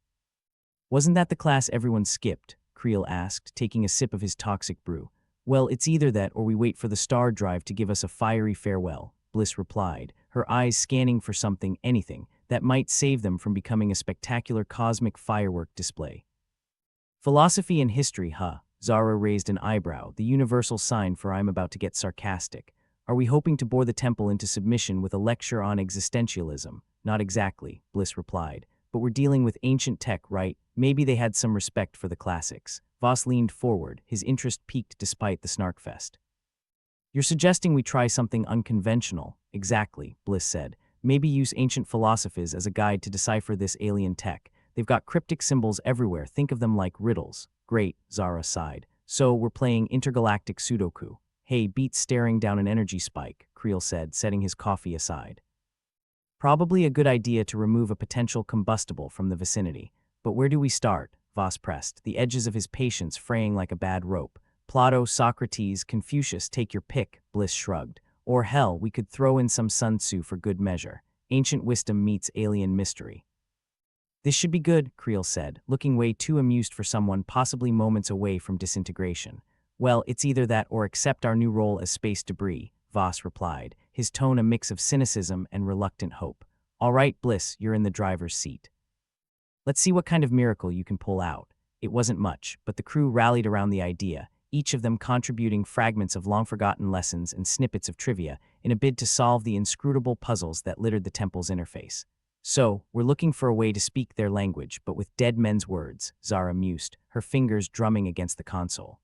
Wasn't that the class everyone skipped? Creel asked, taking a sip of his toxic brew. Well, it's either that or we wait for the star drive to give us a fiery farewell, Bliss replied, her eyes scanning for something, anything, that might save them from becoming a spectacular cosmic firework display. Philosophy and history, huh? Zara raised an eyebrow, the universal sign for I'm about to get sarcastic. Are we hoping to bore the temple into submission with a lecture on existentialism? Not exactly, Bliss replied. But we're dealing with ancient tech, right? Maybe they had some respect for the classics. Voss leaned forward, his interest piqued despite the snarkfest. You're suggesting we try something unconventional? Exactly, Bliss said. Maybe use ancient philosophies as a guide to decipher this alien tech. They've got cryptic symbols everywhere, think of them like riddles. Great, Zara sighed. So we're playing intergalactic Sudoku. Hey, beat staring down an energy spike, Creel said, setting his coffee aside. Probably a good idea to remove a potential combustible from the vicinity. But where do we start? Voss pressed, the edges of his patience fraying like a bad rope. Plato, Socrates, Confucius, take your pick, Bliss shrugged. Or hell, we could throw in some Sun Tzu for good measure. Ancient wisdom meets alien mystery. This should be good, Creel said, looking way too amused for someone possibly moments away from disintegration. Well, it's either that or accept our new role as space debris, Voss replied, his tone a mix of cynicism and reluctant hope. All right, Bliss, you're in the driver's seat. Let's see what kind of miracle you can pull out. It wasn't much, but the crew rallied around the idea, each of them contributing fragments of long-forgotten lessons and snippets of trivia in a bid to solve the inscrutable puzzles that littered the temple's interface. So, we're looking for a way to speak their language, but with dead men's words, Zara mused, her fingers drumming against the console.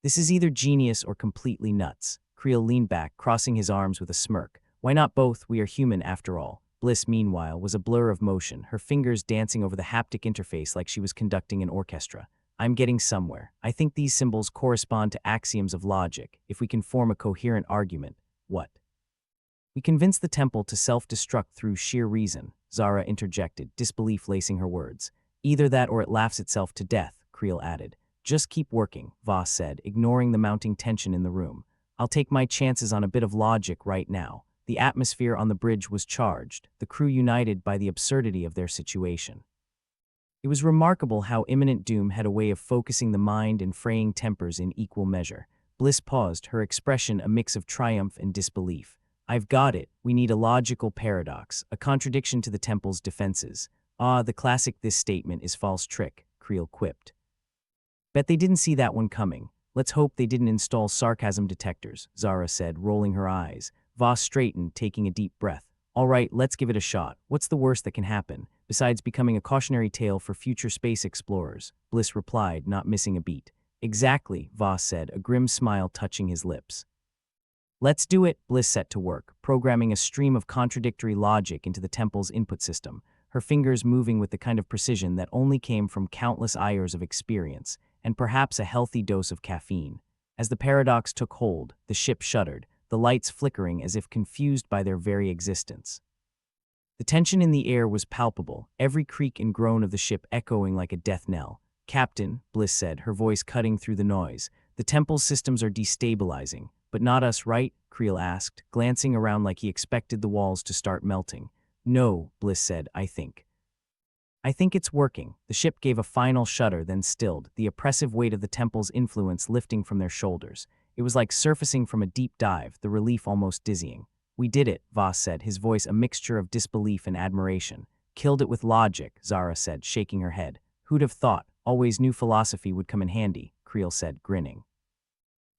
This is either genius or completely nuts. Creel leaned back, crossing his arms with a smirk. Why not both? We are human after all. Bliss, meanwhile, was a blur of motion, her fingers dancing over the haptic interface like she was conducting an orchestra. I'm getting somewhere. I think these symbols correspond to axioms of logic, if we can form a coherent argument. What? We convince the temple to self-destruct through sheer reason, Zara interjected, disbelief lacing her words. Either that or it laughs itself to death, Creel added. Just keep working, Voss said, ignoring the mounting tension in the room. I'll take my chances on a bit of logic right now. The atmosphere on the bridge was charged, the crew united by the absurdity of their situation. It was remarkable how imminent doom had a way of focusing the mind and fraying tempers in equal measure. Bliss paused, her expression a mix of triumph and disbelief. I've got it. We need a logical paradox, a contradiction to the temple's defenses. Ah, the classic this statement is false trick, Creel quipped. Bet they didn't see that one coming. Let's hope they didn't install sarcasm detectors, Zara said, rolling her eyes. Voss straightened, taking a deep breath. All right, let's give it a shot. What's the worst that can happen, besides becoming a cautionary tale for future space explorers? Bliss replied, not missing a beat. Exactly, Voss said, a grim smile touching his lips. Let's do it, Bliss set to work, programming a stream of contradictory logic into the temple's input system, her fingers moving with the kind of precision that only came from countless years of experience, and perhaps a healthy dose of caffeine. As the paradox took hold, the ship shuddered, the lights flickering as if confused by their very existence. The tension in the air was palpable, every creak and groan of the ship echoing like a death knell. Captain, Bliss said, her voice cutting through the noise, the temple's systems are destabilizing. But not us, right? Creel asked, glancing around like he expected the walls to start melting. No, Bliss said, I think it's working. The ship gave a final shudder, then stilled, the oppressive weight of the temple's influence lifting from their shoulders. It was like surfacing from a deep dive, the relief almost dizzying. We did it, Voss said, his voice a mixture of disbelief and admiration. Killed it with logic, Zara said, shaking her head. Who'd have thought? Always knew philosophy would come in handy, Creel said, grinning.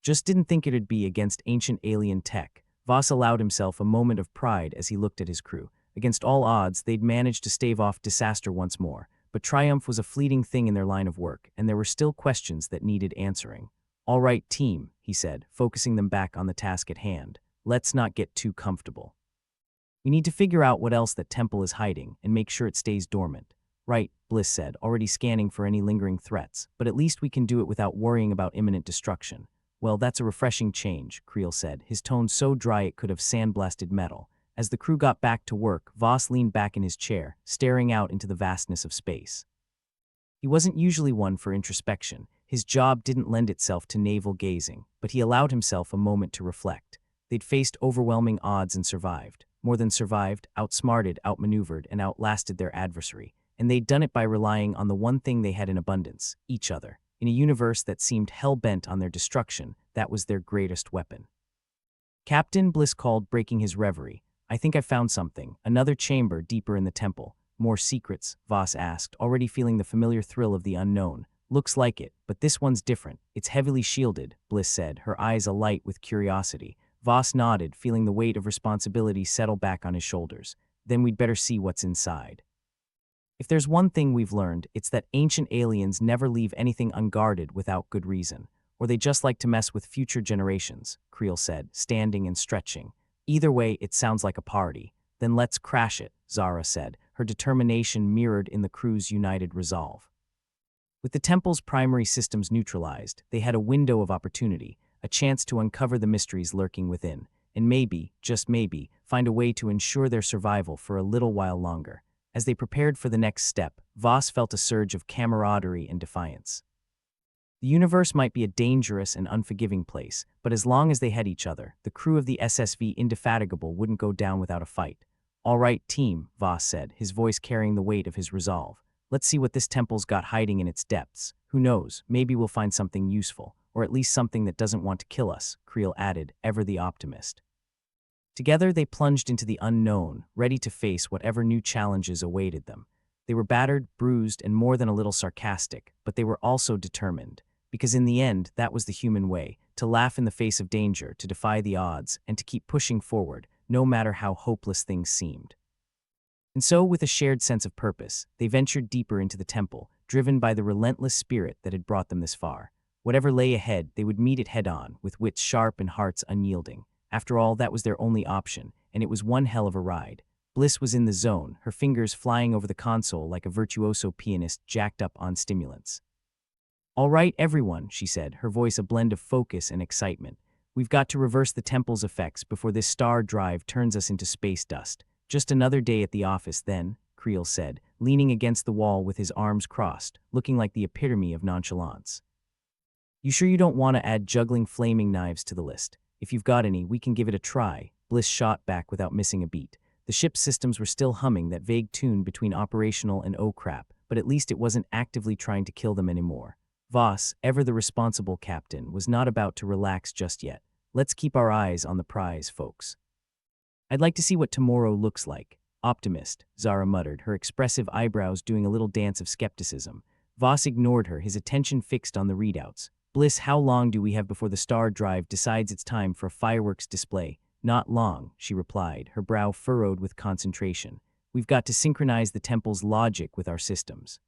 Just didn't think it'd be against ancient alien tech. Voss allowed himself a moment of pride as he looked at his crew. Against all odds, they'd managed to stave off disaster once more, but triumph was a fleeting thing in their line of work, and there were still questions that needed answering. All right, team, he said, focusing them back on the task at hand. Let's not get too comfortable. We need to figure out what else that temple is hiding and make sure it stays dormant. Right, Bliss said, already scanning for any lingering threats, but at least we can do it without worrying about imminent destruction. Well, that's a refreshing change, Creel said, his tone so dry it could have sandblasted metal. As the crew got back to work, Voss leaned back in his chair, staring out into the vastness of space. He wasn't usually one for introspection. His job didn't lend itself to navel gazing, but he allowed himself a moment to reflect. They'd faced overwhelming odds and survived. More than survived, outsmarted, outmaneuvered, and outlasted their adversary. And they'd done it by relying on the one thing they had in abundance, each other. In a universe that seemed hell-bent on their destruction, that was their greatest weapon. Captain, Bliss called, breaking his reverie. I think I found something. Another chamber deeper in the temple. More secrets, Voss asked, already feeling the familiar thrill of the unknown. Looks like it, but this one's different. It's heavily shielded, Bliss said, her eyes alight with curiosity. Voss nodded, feeling the weight of responsibility settle back on his shoulders. Then we'd better see what's inside. If there's one thing we've learned, it's that ancient aliens never leave anything unguarded without good reason. Or they just like to mess with future generations, Creel said, standing and stretching. Either way, it sounds like a party. Then let's crash it, Zara said, her determination mirrored in the crew's united resolve. With the temple's primary systems neutralized, they had a window of opportunity, a chance to uncover the mysteries lurking within, and maybe, just maybe, find a way to ensure their survival for a little while longer. As they prepared for the next step, Voss felt a surge of camaraderie and defiance. The universe might be a dangerous and unforgiving place, but as long as they had each other, the crew of the SSV Indefatigable wouldn't go down without a fight. All right, team, Voss said, his voice carrying the weight of his resolve. Let's see what this temple's got hiding in its depths. Who knows, maybe we'll find something useful, or at least something that doesn't want to kill us, Creel added, ever the optimist. Together they plunged into the unknown, ready to face whatever new challenges awaited them. They were battered, bruised, and more than a little sarcastic, but they were also determined. Because in the end, that was the human way, to laugh in the face of danger, to defy the odds, and to keep pushing forward, no matter how hopeless things seemed. And so, with a shared sense of purpose, they ventured deeper into the temple, driven by the relentless spirit that had brought them this far. Whatever lay ahead, they would meet it head-on, with wits sharp and hearts unyielding. After all, that was their only option, and it was one hell of a ride. Bliss was in the zone, her fingers flying over the console like a virtuoso pianist jacked up on stimulants. All right, everyone, she said, her voice a blend of focus and excitement. We've got to reverse the temple's effects before this star drive turns us into space dust. Just another day at the office then, Creel said, leaning against the wall with his arms crossed, looking like the epitome of nonchalance. You sure you don't want to add juggling flaming knives to the list? If you've got any, we can give it a try, Bliss shot back without missing a beat. The ship's systems were still humming that vague tune between operational and oh crap, but at least it wasn't actively trying to kill them anymore. Voss, ever the responsible captain, was not about to relax just yet. Let's keep our eyes on the prize, folks. I'd like to see what tomorrow looks like. Optimist, Zara muttered, her expressive eyebrows doing a little dance of skepticism. Voss ignored her, his attention fixed on the readouts. Bliss, how long do we have before the star drive decides it's time for a fireworks display? Not long, she replied, her brow furrowed with concentration. We've got to synchronize the temple's logic with our systems.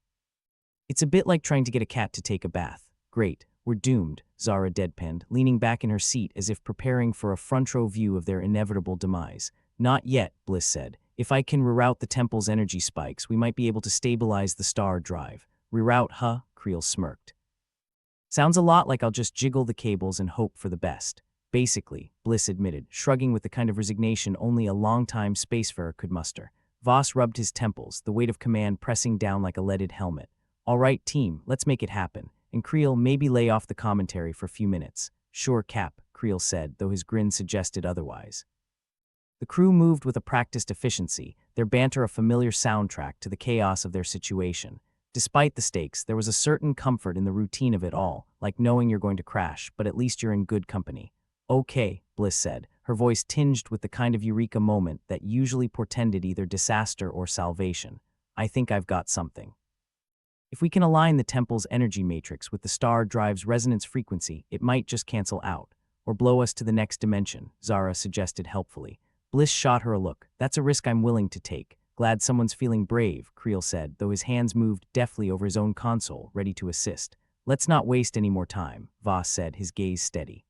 It's a bit like trying to get a cat to take a bath. Great, we're doomed, Zara deadpanned, leaning back in her seat as if preparing for a front-row view of their inevitable demise. Not yet, Bliss said. If I can reroute the temple's energy spikes, we might be able to stabilize the star drive. Reroute, huh? Creel smirked. Sounds a lot like I'll just jiggle the cables and hope for the best. Basically, Bliss admitted, shrugging with the kind of resignation only a long-time spacefarer could muster. Voss rubbed his temples, the weight of command pressing down like a leaded helmet. All right, team, let's make it happen. And Creel, maybe lay off the commentary for a few minutes. Sure, Cap, Creel said, though his grin suggested otherwise. The crew moved with a practiced efficiency, their banter a familiar soundtrack to the chaos of their situation. Despite the stakes, there was a certain comfort in the routine of it all, like knowing you're going to crash, but at least you're in good company. Okay, Bliss said, her voice tinged with the kind of eureka moment that usually portended either disaster or salvation. I think I've got something. If we can align the temple's energy matrix with the star drive's resonance frequency, it might just cancel out, or blow us to the next dimension, Zara suggested helpfully. Bliss shot her a look. That's a risk I'm willing to take. Glad someone's feeling brave, Creel said, though his hands moved deftly over his own console, ready to assist. Let's not waste any more time, Voss said, his gaze steady.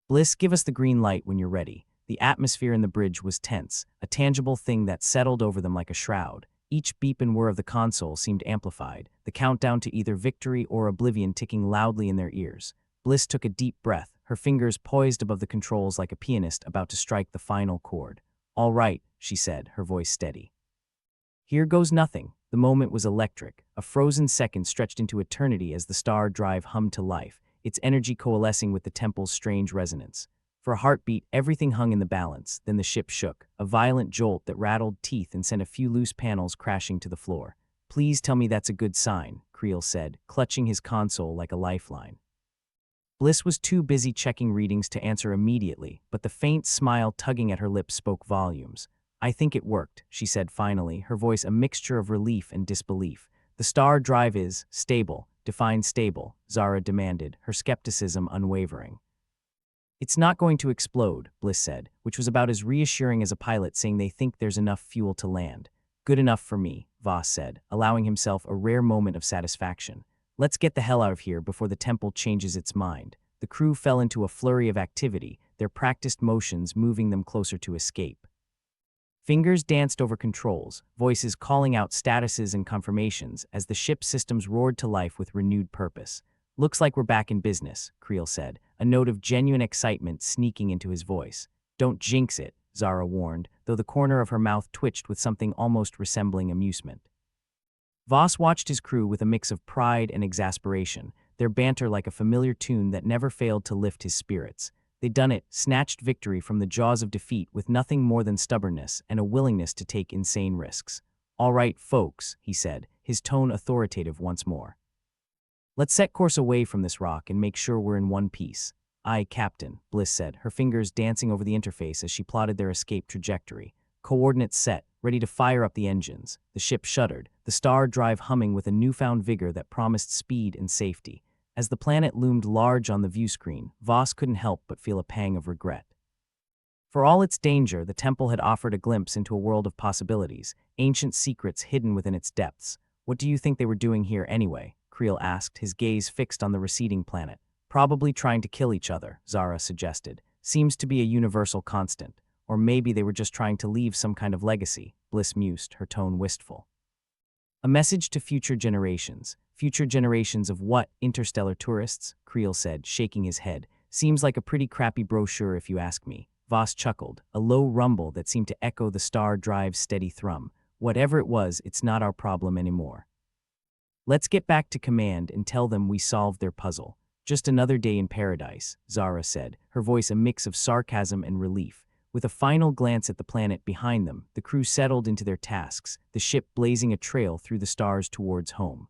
Bliss, give us the green light when you're ready. The atmosphere in the bridge was tense, a tangible thing that settled over them like a shroud. Each beep and whir of the console seemed amplified, the countdown to either victory or oblivion ticking loudly in their ears. Bliss took a deep breath, her fingers poised above the controls like a pianist about to strike the final chord. All right, she said, her voice steady. Here goes nothing. The moment was electric, a frozen second stretched into eternity as the star drive hummed to life, its energy coalescing with the temple's strange resonance. For a heartbeat, everything hung in the balance, then the ship shook, a violent jolt that rattled teeth and sent a few loose panels crashing to the floor. Please tell me that's a good sign, Creel said, clutching his console like a lifeline. Bliss was too busy checking readings to answer immediately, but the faint smile tugging at her lips spoke volumes. I think it worked, she said finally, her voice a mixture of relief and disbelief. The star drive is stable. Define stable, Zara demanded, her skepticism unwavering. It's not going to explode, Bliss said, which was about as reassuring as a pilot saying they think there's enough fuel to land. Good enough for me, Voss said, allowing himself a rare moment of satisfaction. Let's get the hell out of here before the temple changes its mind. The crew fell into a flurry of activity, their practiced motions moving them closer to escape. Fingers danced over controls, voices calling out statuses and confirmations as the ship's systems roared to life with renewed purpose. Looks like we're back in business, Creel said, a note of genuine excitement sneaking into his voice. Don't jinx it, Zara warned, though the corner of her mouth twitched with something almost resembling amusement. Voss watched his crew with a mix of pride and exasperation, their banter like a familiar tune that never failed to lift his spirits. They'd done it, snatched victory from the jaws of defeat with nothing more than stubbornness and a willingness to take insane risks. All right, folks, he said, his tone authoritative once more. Let's set course away from this rock and make sure we're in one piece. Aye, Captain, Bliss said, her fingers dancing over the interface as she plotted their escape trajectory. Coordinates set, ready to fire up the engines. The ship shuddered, the star drive humming with a newfound vigor that promised speed and safety. As the planet loomed large on the view screen, Voss couldn't help but feel a pang of regret. For all its danger, the temple had offered a glimpse into a world of possibilities, ancient secrets hidden within its depths. What do you think they were doing here anyway? Creel asked, his gaze fixed on the receding planet. Probably trying to kill each other, Zara suggested. Seems to be a universal constant. Or maybe they were just trying to leave some kind of legacy, Bliss mused, her tone wistful. A message to future generations. Future generations of what, interstellar tourists? Creel said, shaking his head. Seems like a pretty crappy brochure if you ask me. Voss chuckled, a low rumble that seemed to echo the star drive's steady thrum. Whatever it was, it's not our problem anymore. Let's get back to command and tell them we solved their puzzle. Just another day in paradise, Zara said, her voice a mix of sarcasm and relief. With a final glance at the planet behind them, the crew settled into their tasks, the ship blazing a trail through the stars towards home.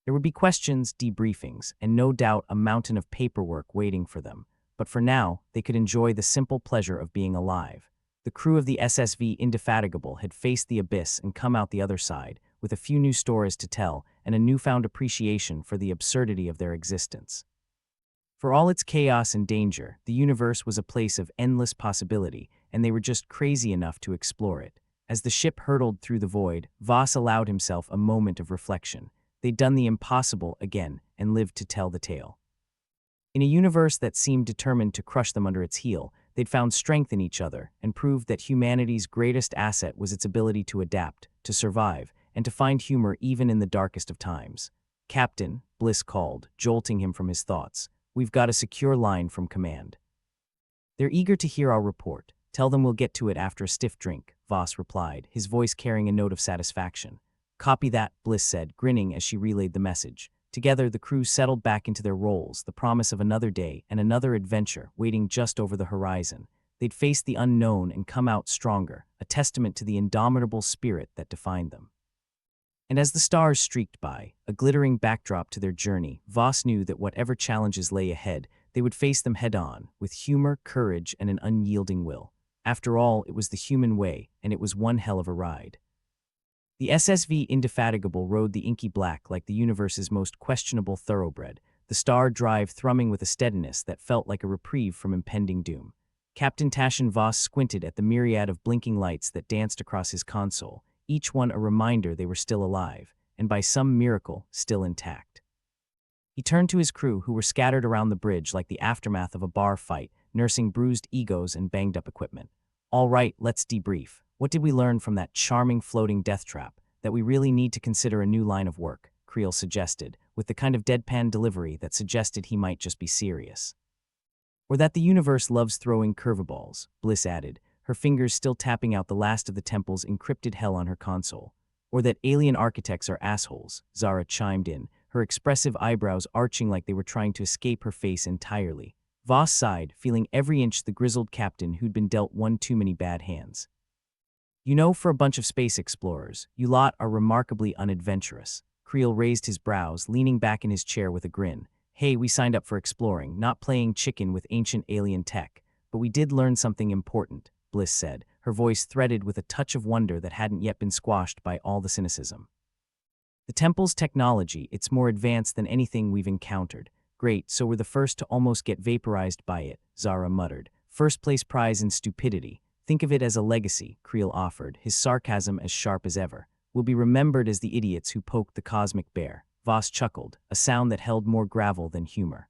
There would be questions, debriefings, and no doubt a mountain of paperwork waiting for them. But for now, they could enjoy the simple pleasure of being alive. The crew of the SSV Indefatigable had faced the abyss and come out the other side, with a few new stories to tell and a newfound appreciation for the absurdity of their existence. For all its chaos and danger, the universe was a place of endless possibility, and they were just crazy enough to explore it. As the ship hurtled through the void, Voss allowed himself a moment of reflection. They'd done the impossible again and lived to tell the tale. In a universe that seemed determined to crush them under its heel, they'd found strength in each other and proved that humanity's greatest asset was its ability to adapt, to survive, and to find humor even in the darkest of times. Captain, Bliss called, jolting him from his thoughts. We've got a secure line from command. They're eager to hear our report. Tell them we'll get to it after a stiff drink, Voss replied, his voice carrying a note of satisfaction. Copy that, Bliss said, grinning as she relayed the message. Together, the crew settled back into their roles, the promise of another day and another adventure waiting just over the horizon. They'd face the unknown and come out stronger, a testament to the indomitable spirit that defined them. And as the stars streaked by, a glittering backdrop to their journey, Voss knew that whatever challenges lay ahead, they would face them head-on, with humor, courage, and an unyielding will. After all, it was the human way, and it was one hell of a ride. The SSV Indefatigable rode the inky black like the universe's most questionable thoroughbred, the star drive thrumming with a steadiness that felt like a reprieve from impending doom. Captain Taschen Voss squinted at the myriad of blinking lights that danced across his console, each one a reminder they were still alive, and by some miracle, still intact. He turned to his crew, who were scattered around the bridge like the aftermath of a bar fight, nursing bruised egos and banged-up equipment. All right, let's debrief. What did we learn from that charming floating death trap? That we really need to consider a new line of work, Creel suggested, with the kind of deadpan delivery that suggested he might just be serious. Or that the universe loves throwing curveballs, Bliss added, her fingers still tapping out the last of the temple's encrypted hell on her console. Or that alien architects are assholes, Zara chimed in, her expressive eyebrows arching like they were trying to escape her face entirely. Voss sighed, feeling every inch the grizzled captain who'd been dealt one too many bad hands. You know, for a bunch of space explorers, you lot are remarkably unadventurous. Creel raised his brows, leaning back in his chair with a grin. Hey, we signed up for exploring, not playing chicken with ancient alien tech. But we did learn something important, Bliss said, her voice threaded with a touch of wonder that hadn't yet been squashed by all the cynicism. The temple's technology, it's more advanced than anything we've encountered. Great, so we're the first to almost get vaporized by it, Zara muttered. First place prize in stupidity. Think of it as a legacy, Creel offered, his sarcasm as sharp as ever. We'll be remembered as the idiots who poked the cosmic bear. Voss chuckled, a sound that held more gravel than humor.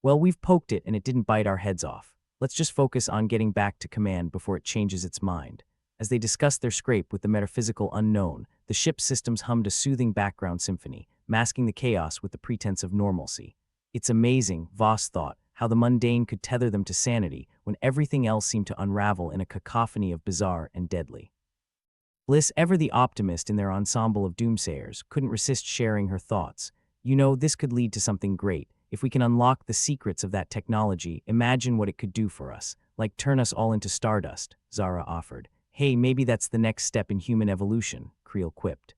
Well, we've poked it and it didn't bite our heads off. Let's just focus on getting back to command before it changes its mind. As they discussed their scrape with the metaphysical unknown, the ship's systems hummed a soothing background symphony, masking the chaos with the pretense of normalcy. It's amazing, Voss thought, how the mundane could tether them to sanity when everything else seemed to unravel in a cacophony of bizarre and deadly. Bliss, ever the optimist in their ensemble of doomsayers, couldn't resist sharing her thoughts. You know, this could lead to something great. If we can unlock the secrets of that technology, imagine what it could do for us, like turn us all into stardust, Zara offered. Hey, maybe that's the next step in human evolution, Creel quipped.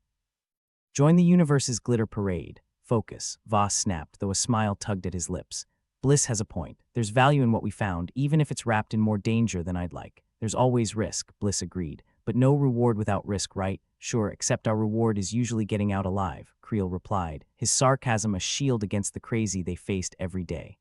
Join the universe's glitter parade. Focus, Voss snapped, though a smile tugged at his lips. Bliss has a point. There's value in what we found, even if it's wrapped in more danger than I'd like. There's always risk, Bliss agreed. But no reward without risk, right? Sure, except our reward is usually getting out alive, Creel replied, his sarcasm a shield against the crazy they faced every day.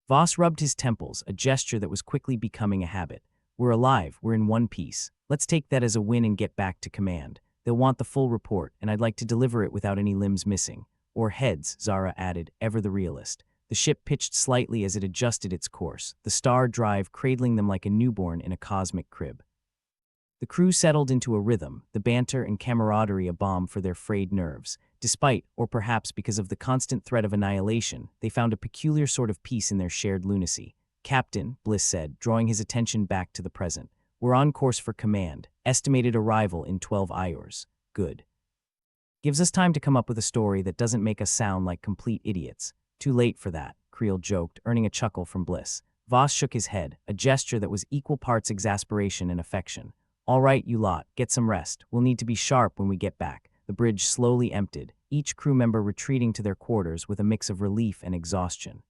Voss rubbed his temples, a gesture that was quickly becoming a habit. We're alive, we're in one piece. Let's take that as a win and get back to command. They'll want the full report, and I'd like to deliver it without any limbs missing. Or heads, Zara added, ever the realist. The ship pitched slightly as it adjusted its course, the star drive cradling them like a newborn in a cosmic crib. The crew settled into a rhythm, the banter and camaraderie a balm for their frayed nerves. Despite, or perhaps because of the constant threat of annihilation, they found a peculiar sort of peace in their shared lunacy. Captain, Bliss said, drawing his attention back to the present. We're on course for command. Estimated arrival in 12 hours. Good. Gives us time to come up with a story that doesn't make us sound like complete idiots. Too late for that, Creel joked, earning a chuckle from Bliss. Voss shook his head, a gesture that was equal parts exasperation and affection. All right, you lot, get some rest. We'll need to be sharp when we get back. The bridge slowly emptied, each crew member retreating to their quarters with a mix of relief and exhaustion.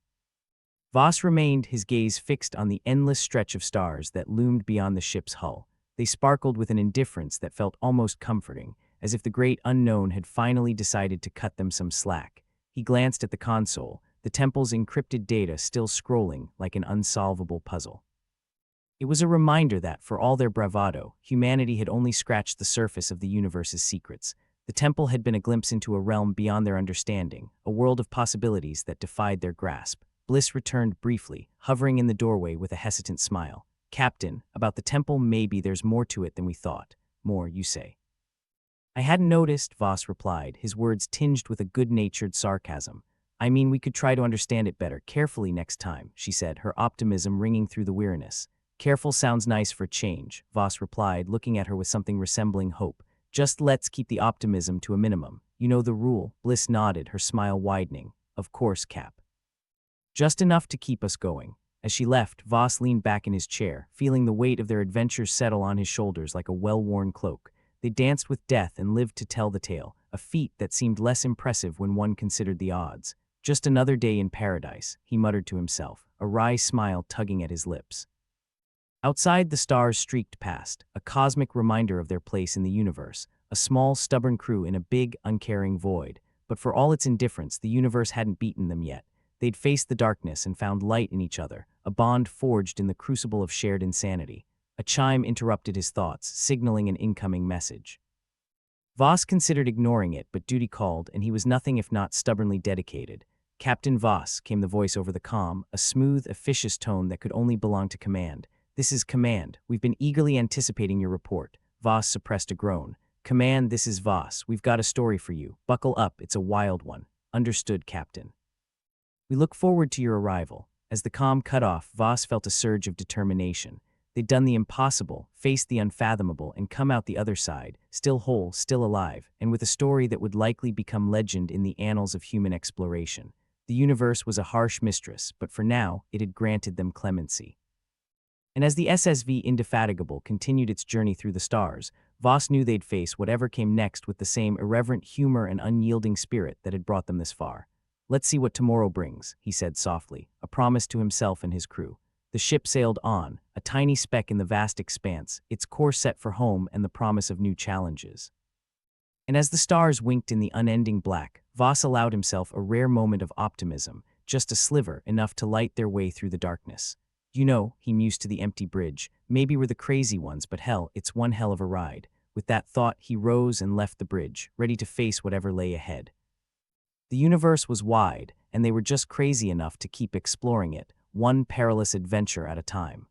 Voss remained, his gaze fixed on the endless stretch of stars that loomed beyond the ship's hull. They sparkled with an indifference that felt almost comforting, as if the great unknown had finally decided to cut them some slack. He glanced at the console, the temple's encrypted data still scrolling like an unsolvable puzzle. It was a reminder that, for all their bravado, humanity had only scratched the surface of the universe's secrets. The temple had been a glimpse into a realm beyond their understanding, a world of possibilities that defied their grasp. Bliss returned briefly, hovering in the doorway with a hesitant smile. Captain, about the temple, maybe there's more to it than we thought. More, you say. I hadn't noticed, Voss replied, his words tinged with a good-natured sarcasm. I mean, we could try to understand it better, carefully next time, she said, her optimism ringing through the weariness. Careful sounds nice for change, Voss replied, looking at her with something resembling hope. Just let's keep the optimism to a minimum. You know the rule. Bliss nodded, her smile widening. Of course, Cap. Just enough to keep us going. As she left, Voss leaned back in his chair, feeling the weight of their adventures settle on his shoulders like a well-worn cloak. They danced with death and lived to tell the tale, a feat that seemed less impressive when one considered the odds. Just another day in paradise, he muttered to himself, a wry smile tugging at his lips. Outside, the stars streaked past, a cosmic reminder of their place in the universe, a small, stubborn crew in a big, uncaring void. But for all its indifference, the universe hadn't beaten them yet. They'd faced the darkness and found light in each other, a bond forged in the crucible of shared insanity. A chime interrupted his thoughts, signaling an incoming message. Voss considered ignoring it, but duty called, and he was nothing if not stubbornly dedicated. Captain Voss, came the voice over the comm, a smooth, officious tone that could only belong to command. This is Command. We've been eagerly anticipating your report. Voss suppressed a groan. Command, this is Voss. We've got a story for you. Buckle up, it's a wild one. Understood, Captain. We look forward to your arrival. As the comm cut off, Voss felt a surge of determination. They'd done the impossible, faced the unfathomable, and come out the other side, still whole, still alive, and with a story that would likely become legend in the annals of human exploration. The universe was a harsh mistress, but for now, it had granted them clemency. And as the SSV Indefatigable continued its journey through the stars, Voss knew they'd face whatever came next with the same irreverent humor and unyielding spirit that had brought them this far. Let's see what tomorrow brings, he said softly, a promise to himself and his crew. The ship sailed on, a tiny speck in the vast expanse, its course set for home and the promise of new challenges. And as the stars winked in the unending black, Voss allowed himself a rare moment of optimism, just a sliver, enough to light their way through the darkness. You know, he mused to the empty bridge, maybe we're the crazy ones, but hell, it's one hell of a ride. With that thought, he rose and left the bridge, ready to face whatever lay ahead. The universe was wide, and they were just crazy enough to keep exploring it, one perilous adventure at a time.